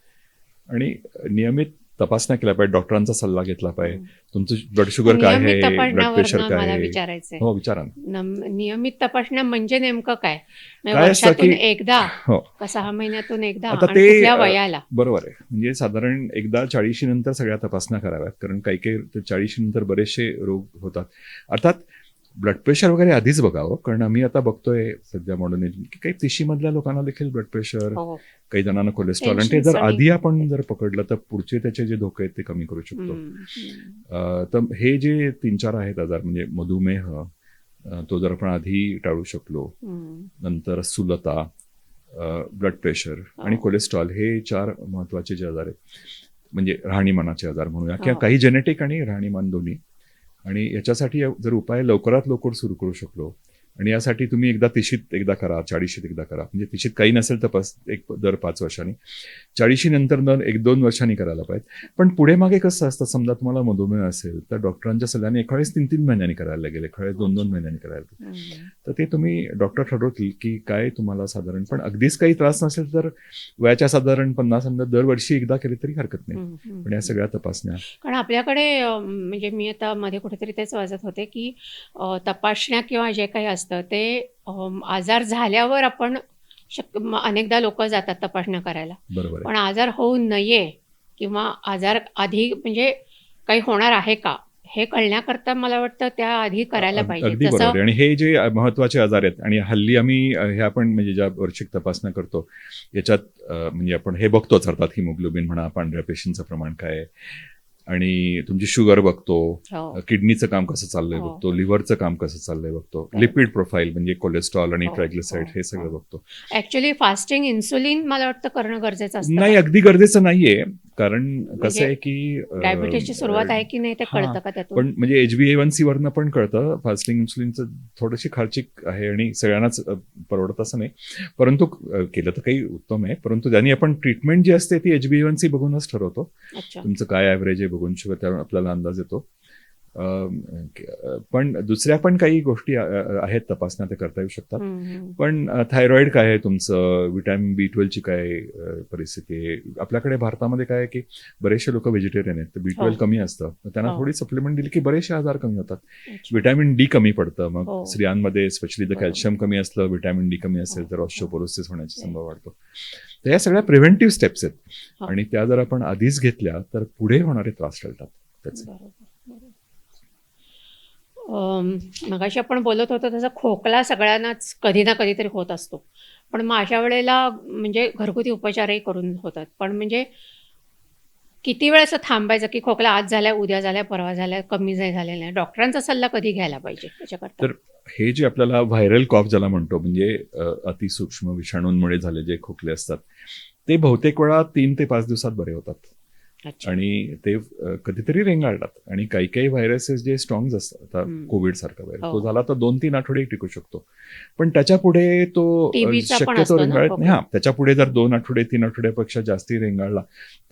आणि नियमित तपासण्या केल्या पाहिजे, डॉक्टरांचा सल्ला घेतला पाहिजे. तुमचं ब्लड शुगर काय आहे, नियमित ब्लड प्रेशर तपासण्यावरनं काय मला आहे. विचारायचंय. हो, विचारा ना. नियमित तपासण्या म्हणजे नेमकं काय? म्हणजे काय असतं वर्षातून की एकदा हो, का 6 महिन्यातून एकदा आता आणि ते कुठल्या वयाला? बरोबर आहे. म्हणजे साधारण एकदा 40 नंतर सगळ्या तपासण्या कराव्यात, कारण काही काही 40 नंतर बरेचसे रोग होतात. अर्थात ब्लड प्रेशर वगैरे आधीच बघावं, कारण आम्ही आता बघतोय सध्या मॉडर्न एज की काही 30 मधल्या लोकांना देखील ब्लड प्रेशर, हो. काही जणांना कोलेस्ट्रॉल, आणि ते Tensions जर आणि- आधी आपण जर पकडलं तर पुढचे त्याचे जे धोके आहेत ते कमी करू शकतो. तर हे जे 3-4 आहेत आजार, म्हणजे मधुमेह, तो जर आपण आधी टाळू शकलो, नंतर स्थूलता, ब्लड प्रेशर आणि कोलेस्ट्रॉल, हे 4 महत्वाचे जे आजार आहेत, म्हणजे राहणीमानाचे आजार म्हणूया, किंवा काही जेनेटिक आणि राहणीमान दोन्ही. आणि याच्यासाठी जर उपाय लवकरात लवकर सुरू करू शकलो, आणि यासाठी तुम्ही एकदा 30शीत एकदा करा, 40शीत एकदा करा, म्हणजे 30शीत काही नसेल तर दर 5 वर्षांनी, 40शी नंतर दर 1-2 वर्षांनी करायला पाहिजे. पण पुढे मागे कसं असतं, समजा तुम्हाला मधुमेह असेल तर डॉक्टरांच्या सल्ल्याने एखाद्यावेळेस 3-3 महिन्यांनी करायला लागेल, एखाद्यावेळेस 2-2 महिन्यांनी करायला लागेल. तर ते तुम्ही डॉक्टर ठरवतील की काय तुम्हाला साधारण, पण अगदीच काही त्रास नसेल तर वयाच्या साधारण 50 नंतर दरवर्षी एकदा केली तरी हरकत नाही. पण या सगळ्या तपासण्या, कारण आपल्याकडे म्हणजे मी आता मध्ये कुठेतरी तेच वाचत होते की तपासण्या किंवा जे काही असतं ते आजार झाल्यावर आपण अनेकदा लोक जातात तपासण्या करायला, बरोबर आहे. पण आजार होऊ नये किंवा आजार आधी म्हणजे काही होणार आहे का हे कळण्याकरता मला वाटतं त्या आधी करायला पाहिजे. अगदी बरोबर आहे. आणि हे जे महत्वाचे आजार आहेत, आणि हल्ली आम्ही हे आपण म्हणजे ज्या वार्षिक तपासण्या करतो याच्यात म्हणजे आपण हे बघतोच, अर्थात हिमोग्लोबिन म्हणा, पांढऱ्या पेशींचं प्रमाण काय आहे, आणि तुमची शुगर बघतो, हो. किडनीचं काम कसं चाललंय हो. बघतो, लिव्हरचं काम कसं चाललंय बघतो, बरोबर. लिपिड प्रोफाईल म्हणजे कोलेस्ट्रॉल आणि हो, ट्रायग्लिसराईड, हो, हे सगळं हो. बघतो. ऍक्च्युली फास्टिंग इन्सुलिन मला वाटतं करणं गरजेचं असतं. नाही, अगदी गरजेचं नाहीये, कारण कसं आहे की डायबिटीसची सुरुवात आहे की नाही ते हां, कळतं का त्यातून? पण म्हणजे HbA1c वरनं पण कळतं. फास्टिंग इन्सुलिनचं थोडीशी खर्चिक आहे आणि सगळ्यांनाच परवडत असं नाही, परंतु केलं तर काही उत्तम आहे. परंतु त्यांनी आपण ट्रीटमेंट जी असते ती HbA1c बघूनच ठरवतो. अच्छा. तुमचं काय ॲव्हरेज आहे बघून शुगर, त्यावर आपल्याला अंदाज येतो. पण दुसऱ्या पण काही गोष्टी आहेत तपासण्या, ते करता येऊ शकतात. पण थायरॉइड काय आहे तुमचं, विटॅमिन B12 ची काय परिस्थिती आहे. आपल्याकडे भारतामध्ये काय आहे की बरेचसे लोक व्हेजिटेरियन आहेत, तर B12 हो. कमी असतं, तर त्यांना हो. थोडी सप्लिमेंट दिली की बरेचसे आजार कमी होतात. अच्छा. विटॅमिन D कमी पडतं, मग हो. स्त्रियांमध्ये स्पेशली जर बरोबर. कॅल्शियम कमी असलं, विटॅमिन D कमी असेल हो. तर ऑस्टिओपोरोसिस होण्याचा संभव वाढतो. तर या सगळ्या प्रिव्हेंटिव्ह स्टेप्स आहेत, हो. आणि त्या जर आपण आधीच घेतल्या तर पुढे होणारे त्रास टळतात त्याचे. बरोबर. मगाशी आपण बोलत होतो तसं खोकला सगळ्यांनाच कधी ना कधीतरी होत असतो, पण मग अशा वेळेला म्हणजे घरगुती उपचारही करून होतात, पण म्हणजे किती वेळ असं थांबायचं की खोकला आज झालाय, उद्या झालाय, परवा झालाय, कमी झालेला नाही? डॉक्टरांचा सल्ला कधी घ्यायला पाहिजे त्याच्याकरता? तर हे जे आपल्याला व्हायरल कॉफ ज्याला म्हणतो, म्हणजे अतिसूक्ष्म विषाणूंमुळे झाले जे खोकले असतात, ते बहुतेक वेळा 3 ते 5 दिवसात बरे होतात, अच्छा. आणि ते कधीतरी रेंगाळतात. आणि काही काही व्हायरसेस जे स्ट्रॉंग असतात, आता कोविड सारखा व्हायरस, हो. तो झाला तर 2-3 आठवडे टिकू शकतो, पण त्याच्या पुढे तो TB चा पण शक्यतो असतो ना रेंगाळत नाही. खोकला? हा, त्याच्या पुढे जर 2 आठवडे 3 आठवड्यापेक्षा जास्ती रेंगाळला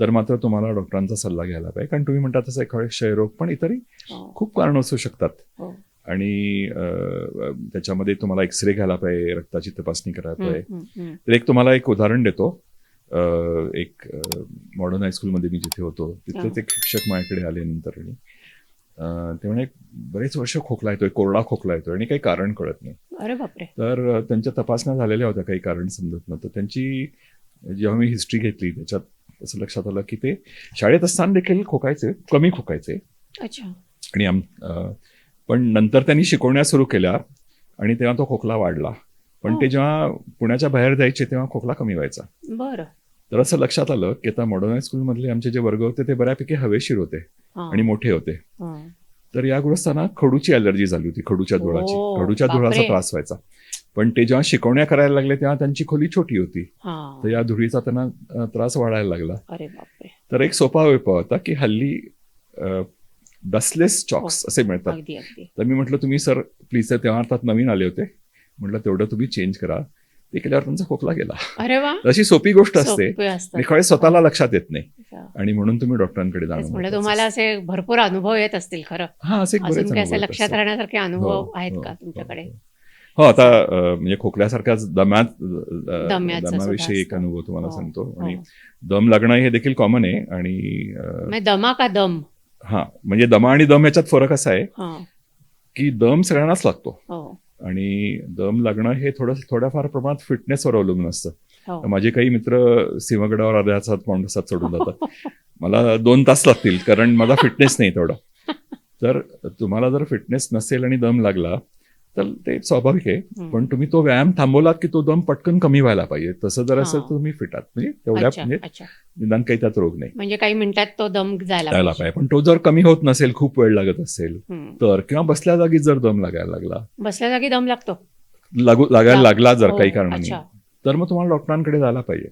तर मात्र तुम्हाला डॉक्टरांचा सल्ला घ्यायला पाहिजे, कारण तुम्ही म्हणता तसं एखादे क्षयरोग, पण इतरही हो. खूप कारण असू शकतात. हो. आणि त्याच्यामध्ये तुम्हाला एक्सरे घ्यायला पाहिजे, रक्ताची तपासणी करायला पाहिजे. तर तुम्हाला एक उदाहरण देतो. एक मॉडर्न हायस्कूलमध्ये मी जिथे होतो तिथेच एक शिक्षक माझ्याकडे आले नंतर, आणि ते म्हणे बरेच वर्ष खोकला येतोय, कोरडा खोकला येतोय, आणि काही कारण कळत नाही. अरे बापरे. तर त्यांच्या तपासण्या झालेल्या होत्या, काही कारण समजत नव्हतं. त्यांची जेव्हा मी हिस्ट्री घेतली त्याच्यात असं लक्षात आलं की ते शाळेत असताना देखील खोकायचे, कमी खोकायचे. अच्छा. आणि पण नंतर त्यांनी शिकवण्या सुरू केल्या आणि तेव्हा तो खोकला वाढला. पण ते जेव्हा पुण्याच्या बाहेर जायचे तेव्हा खोकला कमी व्हायचा. बरं. तर असं लक्षात आलं की आता मॉडर्न हायस्कूलमधले आमचे जे वर्ग होते ते बऱ्यापैकी हवेशीर होते आणि मोठे होते. तर या गृहस्थांना खडूची अलर्जी झाली होती, खडूच्या धुळाची. खडूच्या धुळाचा त्रास व्हायचा. पण ते जेव्हा शिकवण्या करायला लागले तेव्हा त्यांची खोली छोटी होती, तर या धुळीचा त्यांना त्रास वाढायला लागला. अरे बापरे. तर एक सोपा उपाय होता की हल्ली डस्टलेस चॉक्स असे मिळतात. तर मी म्हटलं तुम्ही सर प्लीज, तेव्हा अर्थात नवीन आले होते, म्हटलं तेवढं तुम्ही चेंज करा. ते केल्यावर त्यांचा खोकला गेला. अरे वा. अशी सोपी गोष्ट असते, एखाद्या स्वतःला लक्षात येत नाही, आणि म्हणून तुम्ही डॉक्टरांकडे जाणं. तुम्हाला असे भरपूर अनुभव येत असतील खरं. हा, असे अजून काय लक्षात राहण्यासारखे अनुभव आहेत का तुमच्याकडे? हो, आता म्हणजे खोकल्यासारख्याच दम्याचं सुद्धा दमाविषयी एक असतं. अनुभव तुम्हाला हो, सांगतो. हो. आणि दम लागणं हे देखील कॉमन आहे. आणि म्हणजे दमा का दम? हा, म्हणजे दमा आणि दम याच्यात फरक असा आहे हा. की दम सगळ्यांनाच लागतो. हो. आणि दम लागणं हे थोड्याफार प्रमाणात फिटनेसवर अवलंबून असतं. हो. माझे काही मित्र सिंहगडावर अर्ध्या तासात पाऊण तासात चढून जातात. मला 2 तास लागतील, कारण माझा फिटनेस नाही तेवढा. तर तुम्हाला जर फिटनेस नसेल आणि दम लागला तर ते स्वाभाविक आहे. पण तुम्ही तो व्यायाम थांबवलात की तो दम पटकन कमी व्हायला पाहिजे. तसं जर असेल तर तुम्ही फिट आहात, म्हणजे तेवढ्या अच्छा, म्हणजे अच्छा. निदान काही त्यात रोग नाही म्हणजे काही मिनिटात तो दम जायला यायला पाहिजे. पाहिजे. पण तो जर कमी होत नसेल, खूप वेळ लागत असेल हम्म. तर, किंवा बसल्या जागी जर दम लागायला लागला, बसल्या जागी दम लागतो. लागायला लागला जर हो, काही कारणाने, अच्छा. तर मग तुम्हाला डॉक्टरांकडे जायला पाहिजे.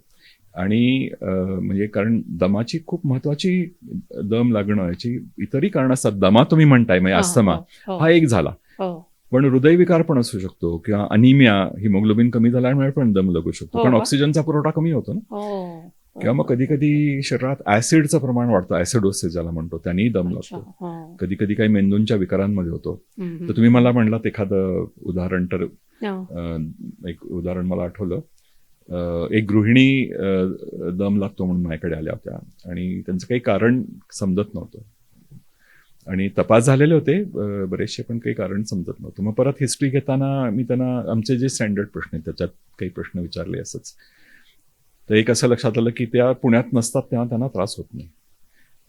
आणि म्हणजे कारण दमाची खूप महत्वाची, दम लागणं याची इतरही कारण असतात. दमा तुम्ही म्हणताय म्हणजे हो, अस्थमा हो, हा एक झाला, हो. पण हृदयविकार पण असू शकतो, किंवा अनिमिया, हिमोग्लोबिन कमी झाल्यामुळे पण दम लागू शकतो, हो कारण का? ऑक्सिजनचा पुरवठा कमी होतो ना. हो. किंवा मग कधी कधी शरीरात ऍसिडचं प्रमाण वाढतं, ऍसिडोसिस ज्याला म्हणतो, त्यांनी दम अच्छा. लागतो. हो. कधी कधी काही मेंदूंच्या विकारांमध्ये होतो. हम्म. तर तुम्ही मला म्हणलात एखादं उदाहरण, तर हो. एक उदाहरण मला आठवलं. एक गृहिणी दम लागतो म्हणून माझ्याकडे आल्या होत्या, आणि त्यांचं काही कारण समजत नव्हतं. आणि तपास झालेले होते बरेचसे, पण काही कारण समजत नव्हतं. मग परत हिस्ट्री घेताना मी त्यांना आमचे जे स्टँडर्ड प्रश्न आहेत त्याच्यात काही प्रश्न विचारले असंच. तर एक असं लक्षात आलं की त्या पुण्यात नसतात तेव्हा त्यांना त्रास होत नाही,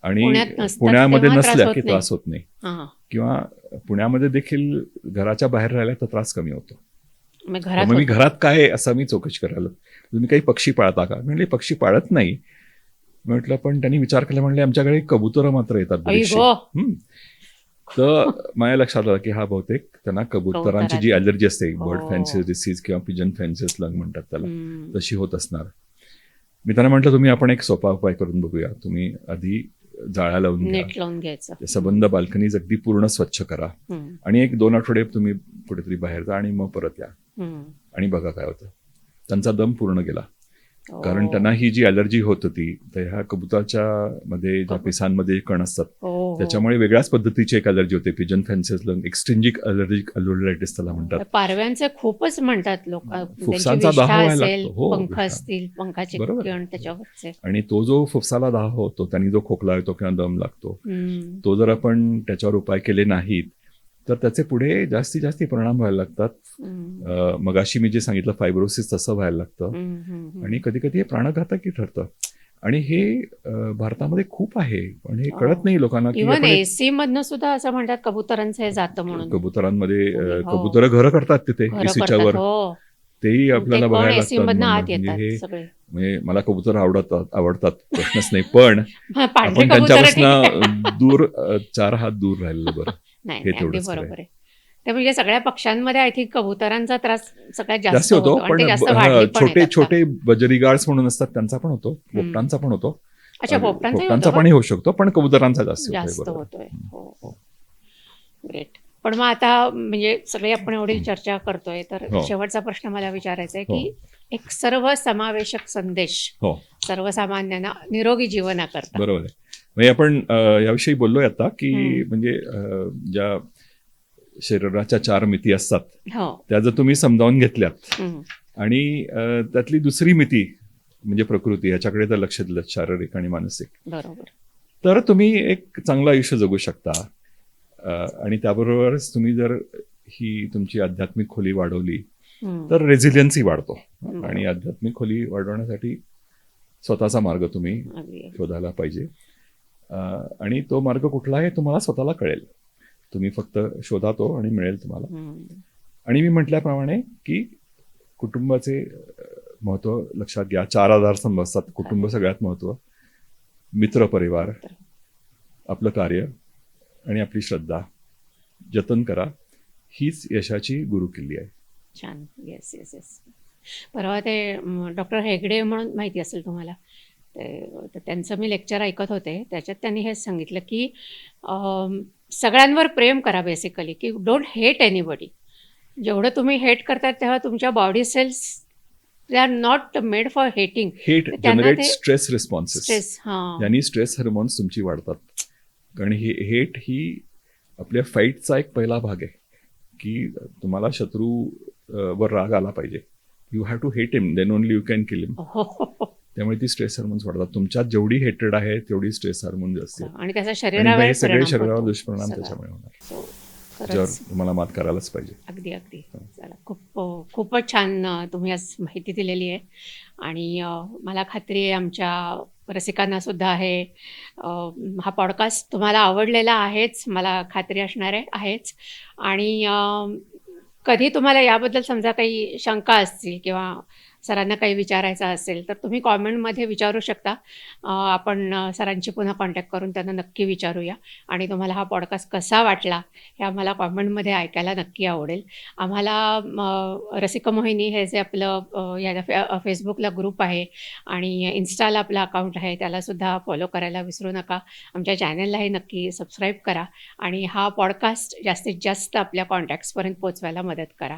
आणि पुण्यामध्ये नसल्या की त्रास होत नाही, हा. किंवा पुण्यामध्ये देखील घराच्या बाहेर राहिल्या तर त्रास कमी होतो. मग मग मी घरात काय असं मी चौकशी करायला, तुम्ही काही पक्षी पाळता का? म्हणले पक्षी पाळत नाही. म्हटलं पण त्यांनी विचार केला, म्हणले आमच्याकडे कबुतरं मात्र येतात बरीचशी. तर माझ्या लक्षात आलं की हा बहुतेक त्यांना कबुतरांची जी अलर्जी असते, बर्ड फॅन्सी डिसीज किंवा पिजन फॅन्सीस लंग म्हणतात त्याला, तशी होत असणार. मी त्यांना म्हटलं तुम्ही आपण एक सोपा उपाय करून बघूया. तुम्ही आधी जाळ्या लावून घ्या, नेट लावून घ्यायचं, सबंध बाल्कनीज अगदी पूर्ण स्वच्छ करा, आणि 1-2 आठवडे तुम्ही कुठेतरी बाहेर जा आणि मग परत या, आणि बघा काय होतं. त्यांचा दम पूर्ण गेला, कारण त्यांना ही जी अलर्जी होत होती, तर ह्या कबुतराच्या मध्ये ज्या पिसांमध्ये कण असतात त्याच्यामुळे वेगळ्याच पद्धतीची एक अलर्जी होते, पिजन फॅन्सीस लंग, एक्सटेंजिक अलर्जिक अल्व्होलायटिस त्याला म्हणतात. पारव्यांचे खूपच म्हणतात लोक, फुफ्सांचा दाह व्हायला लागतो. हो, पंख असतील, पंखाचे किरण त्याच्यावरचे. आणि तो जो फुफ्साला दाह होतो, त्यांनी जो खोकला येतो किंवा दम लागतो, तो जर आपण त्याच्यावर उपाय केले नाहीत तर त्याचे पुढे जास्तीत जास्त परिणाम व्हायला लागतात. मगाशी मी जे सांगितलं फायब्रोसिस तसं व्हायला लागतं, आणि कधी कधी हे प्राणघातकही ठरतं. आणि हे भारतामध्ये खूप आहे, पण हे कळत नाही लोकांना. इव्हन एसी मधनं सुद्धा असं म्हणतात कबुतरांचं हे जातं म्हणून. कबुतरांमध्ये कबुतरं घरं करतात तिथे एसीच्या वर, तेही आपल्याला बघायला लागतात. म्हणजे मला कबूतर आवडतात प्रश्नच नाही, पण आपण त्यांच्यापासून दूर 4 हात दूर राहिलेलं बरं. नाही, अगदी बरोबर आहे. ते म्हणजे सगळ्या पक्ष्यांमध्ये आय थिंक कबुतरांचा त्रास सगळ्यात जास्त होतो, पण छोटे छोटे बजरीगार्ड्स म्हणून असतात त्यांचा पण होतो, पोपटांचा पण होतो. अच्छा, पोपटांचा पण होऊ शकतो, पण कबुतरांचा जास्त होतोय. ग्रेट. पण मग आता म्हणजे सगळे आपण एवढी चर्चा करतोय, तर शेवटचा प्रश्न मला विचारायचा आहे की एक सर्वसमावेशक संदेश सर्वसामान्यांना निरोगी जीवनाकरता. बरोबर आहे. म्हणजे आपण याविषयी बोललोय आता की म्हणजे ज्या शरीराच्या 4 मिती असतात त्या जर तुम्ही समजावून घेतल्यात, आणि त्यातली दुसरी मिती म्हणजे प्रकृती, ह्याच्याकडे जर लक्ष दिलं, शारीरिक आणि मानसिक, बरोबर, तर तुम्ही एक चांगलं आयुष्य जगू शकता. आणि त्याबरोबरच तुम्ही जर ही तुमची आध्यात्मिक खोली वाढवली तर रेझिलियन्सही वाढतो. आणि आध्यात्मिक खोली वाढवण्यासाठी स्वतःचा मार्ग तुम्ही शोधायला पाहिजे. आणि तो मार्ग कुठला आहे तुम्हाला स्वतःला कळेल. तुम्ही फक्त शोधा तो आणि मिळेल तुम्हाला. आणि मी म्हटल्याप्रमाणे की कुटुंबाचे महत्व लक्षात घ्या. 4 आधारस्तंभ असतात. कुटुंब सगळ्यात महत्व, मित्र परिवार, आपलं कार्य आणि आपली श्रद्धा जतन करा. हीच यशाची गुरुकिल्ली आहे. छान. Yes yes yes. परवा ते डॉक्टर हेगडे म्हणून माहिती असेल तुम्हाला, तर त्यांचं मी लेक्चर ऐकत होते. त्याच्यात त्यांनी हेच सांगितलं की सगळ्यांवर प्रेम करा बेसिकली, की डोंट हेट एनीबडी. जेवढं तुम्ही हेट करतात तेव्हा तुमच्या body cells they are not made for hating. Hate generate stress responses. यांनी स्ट्रेस हार्मोन्स तुमची वाढतात. कारण हेट ही आपल्या फाईटचा एक पहिला भाग आहे, की तुम्हाला शत्रू वर राग आला पाहिजे. You have to hate him, then only you can kill him. हो हो हो. त्यामुळे ती स्ट्रेस हार्मोन्स वाढतात. तुमच्यात जेवढी हेटेड आहे तेवढी स्ट्रेस हार्मोन जास्त आहेत. आणि त्याचा आणि शरीरावर हे सगळे परिणाम शरीरावर होतो. दुष्परिणाम सगळा. त्याच्यामुळे होणार, So, ज्यावर खरंच तुम्हाला मात करायलाच पाहिजे. अगदी अगदी. चला, खूपच छान तुम्ही आज माहिती दिलेली आहे. आणि मला खात्री आहे आमच्या रसिकांना सुद्धा हा पॉडकास्ट तुम्हाला आवडलेला आहेच, मला खात्री असणार आहेच. आणि कधी तुम्हाला याबद्दल समजा काही शंका असतील किंवा सरांना काही विचारायचं असेल तर तुम्ही कॉमेंटमध्ये विचारू शकता. आपण सरांची पुन्हा कॉन्टॅक्ट करून त्यांना नक्की विचारूया. आणि तुम्हाला हा पॉडकास्ट कसा वाटला हे आम्हाला कॉमेंटमध्ये ऐकायला नक्की आवडेल. आम्हाला रसिका मोहिनी हे जे आपलं फेसबुकला ग्रुप आहे आणि इन्स्टाला आपलं अकाउंट आहे त्यालासुद्धा फॉलो करायला विसरू नका. आमच्या चॅनललाही नक्की सबस्क्राईब करा आणि हा पॉडकास्ट जास्तीत जास्त आपल्या कॉन्टॅक्ट्सपर्यंत पोचवायला मदत करा.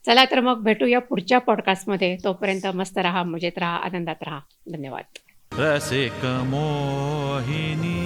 चला तर मग भेटूया पुढच्या पॉडकास्टमध्ये. तोपर्यंत मस्त राहा, मजेत राहा, आनंदात राहा. धन्यवाद. रसिक मोहिनी.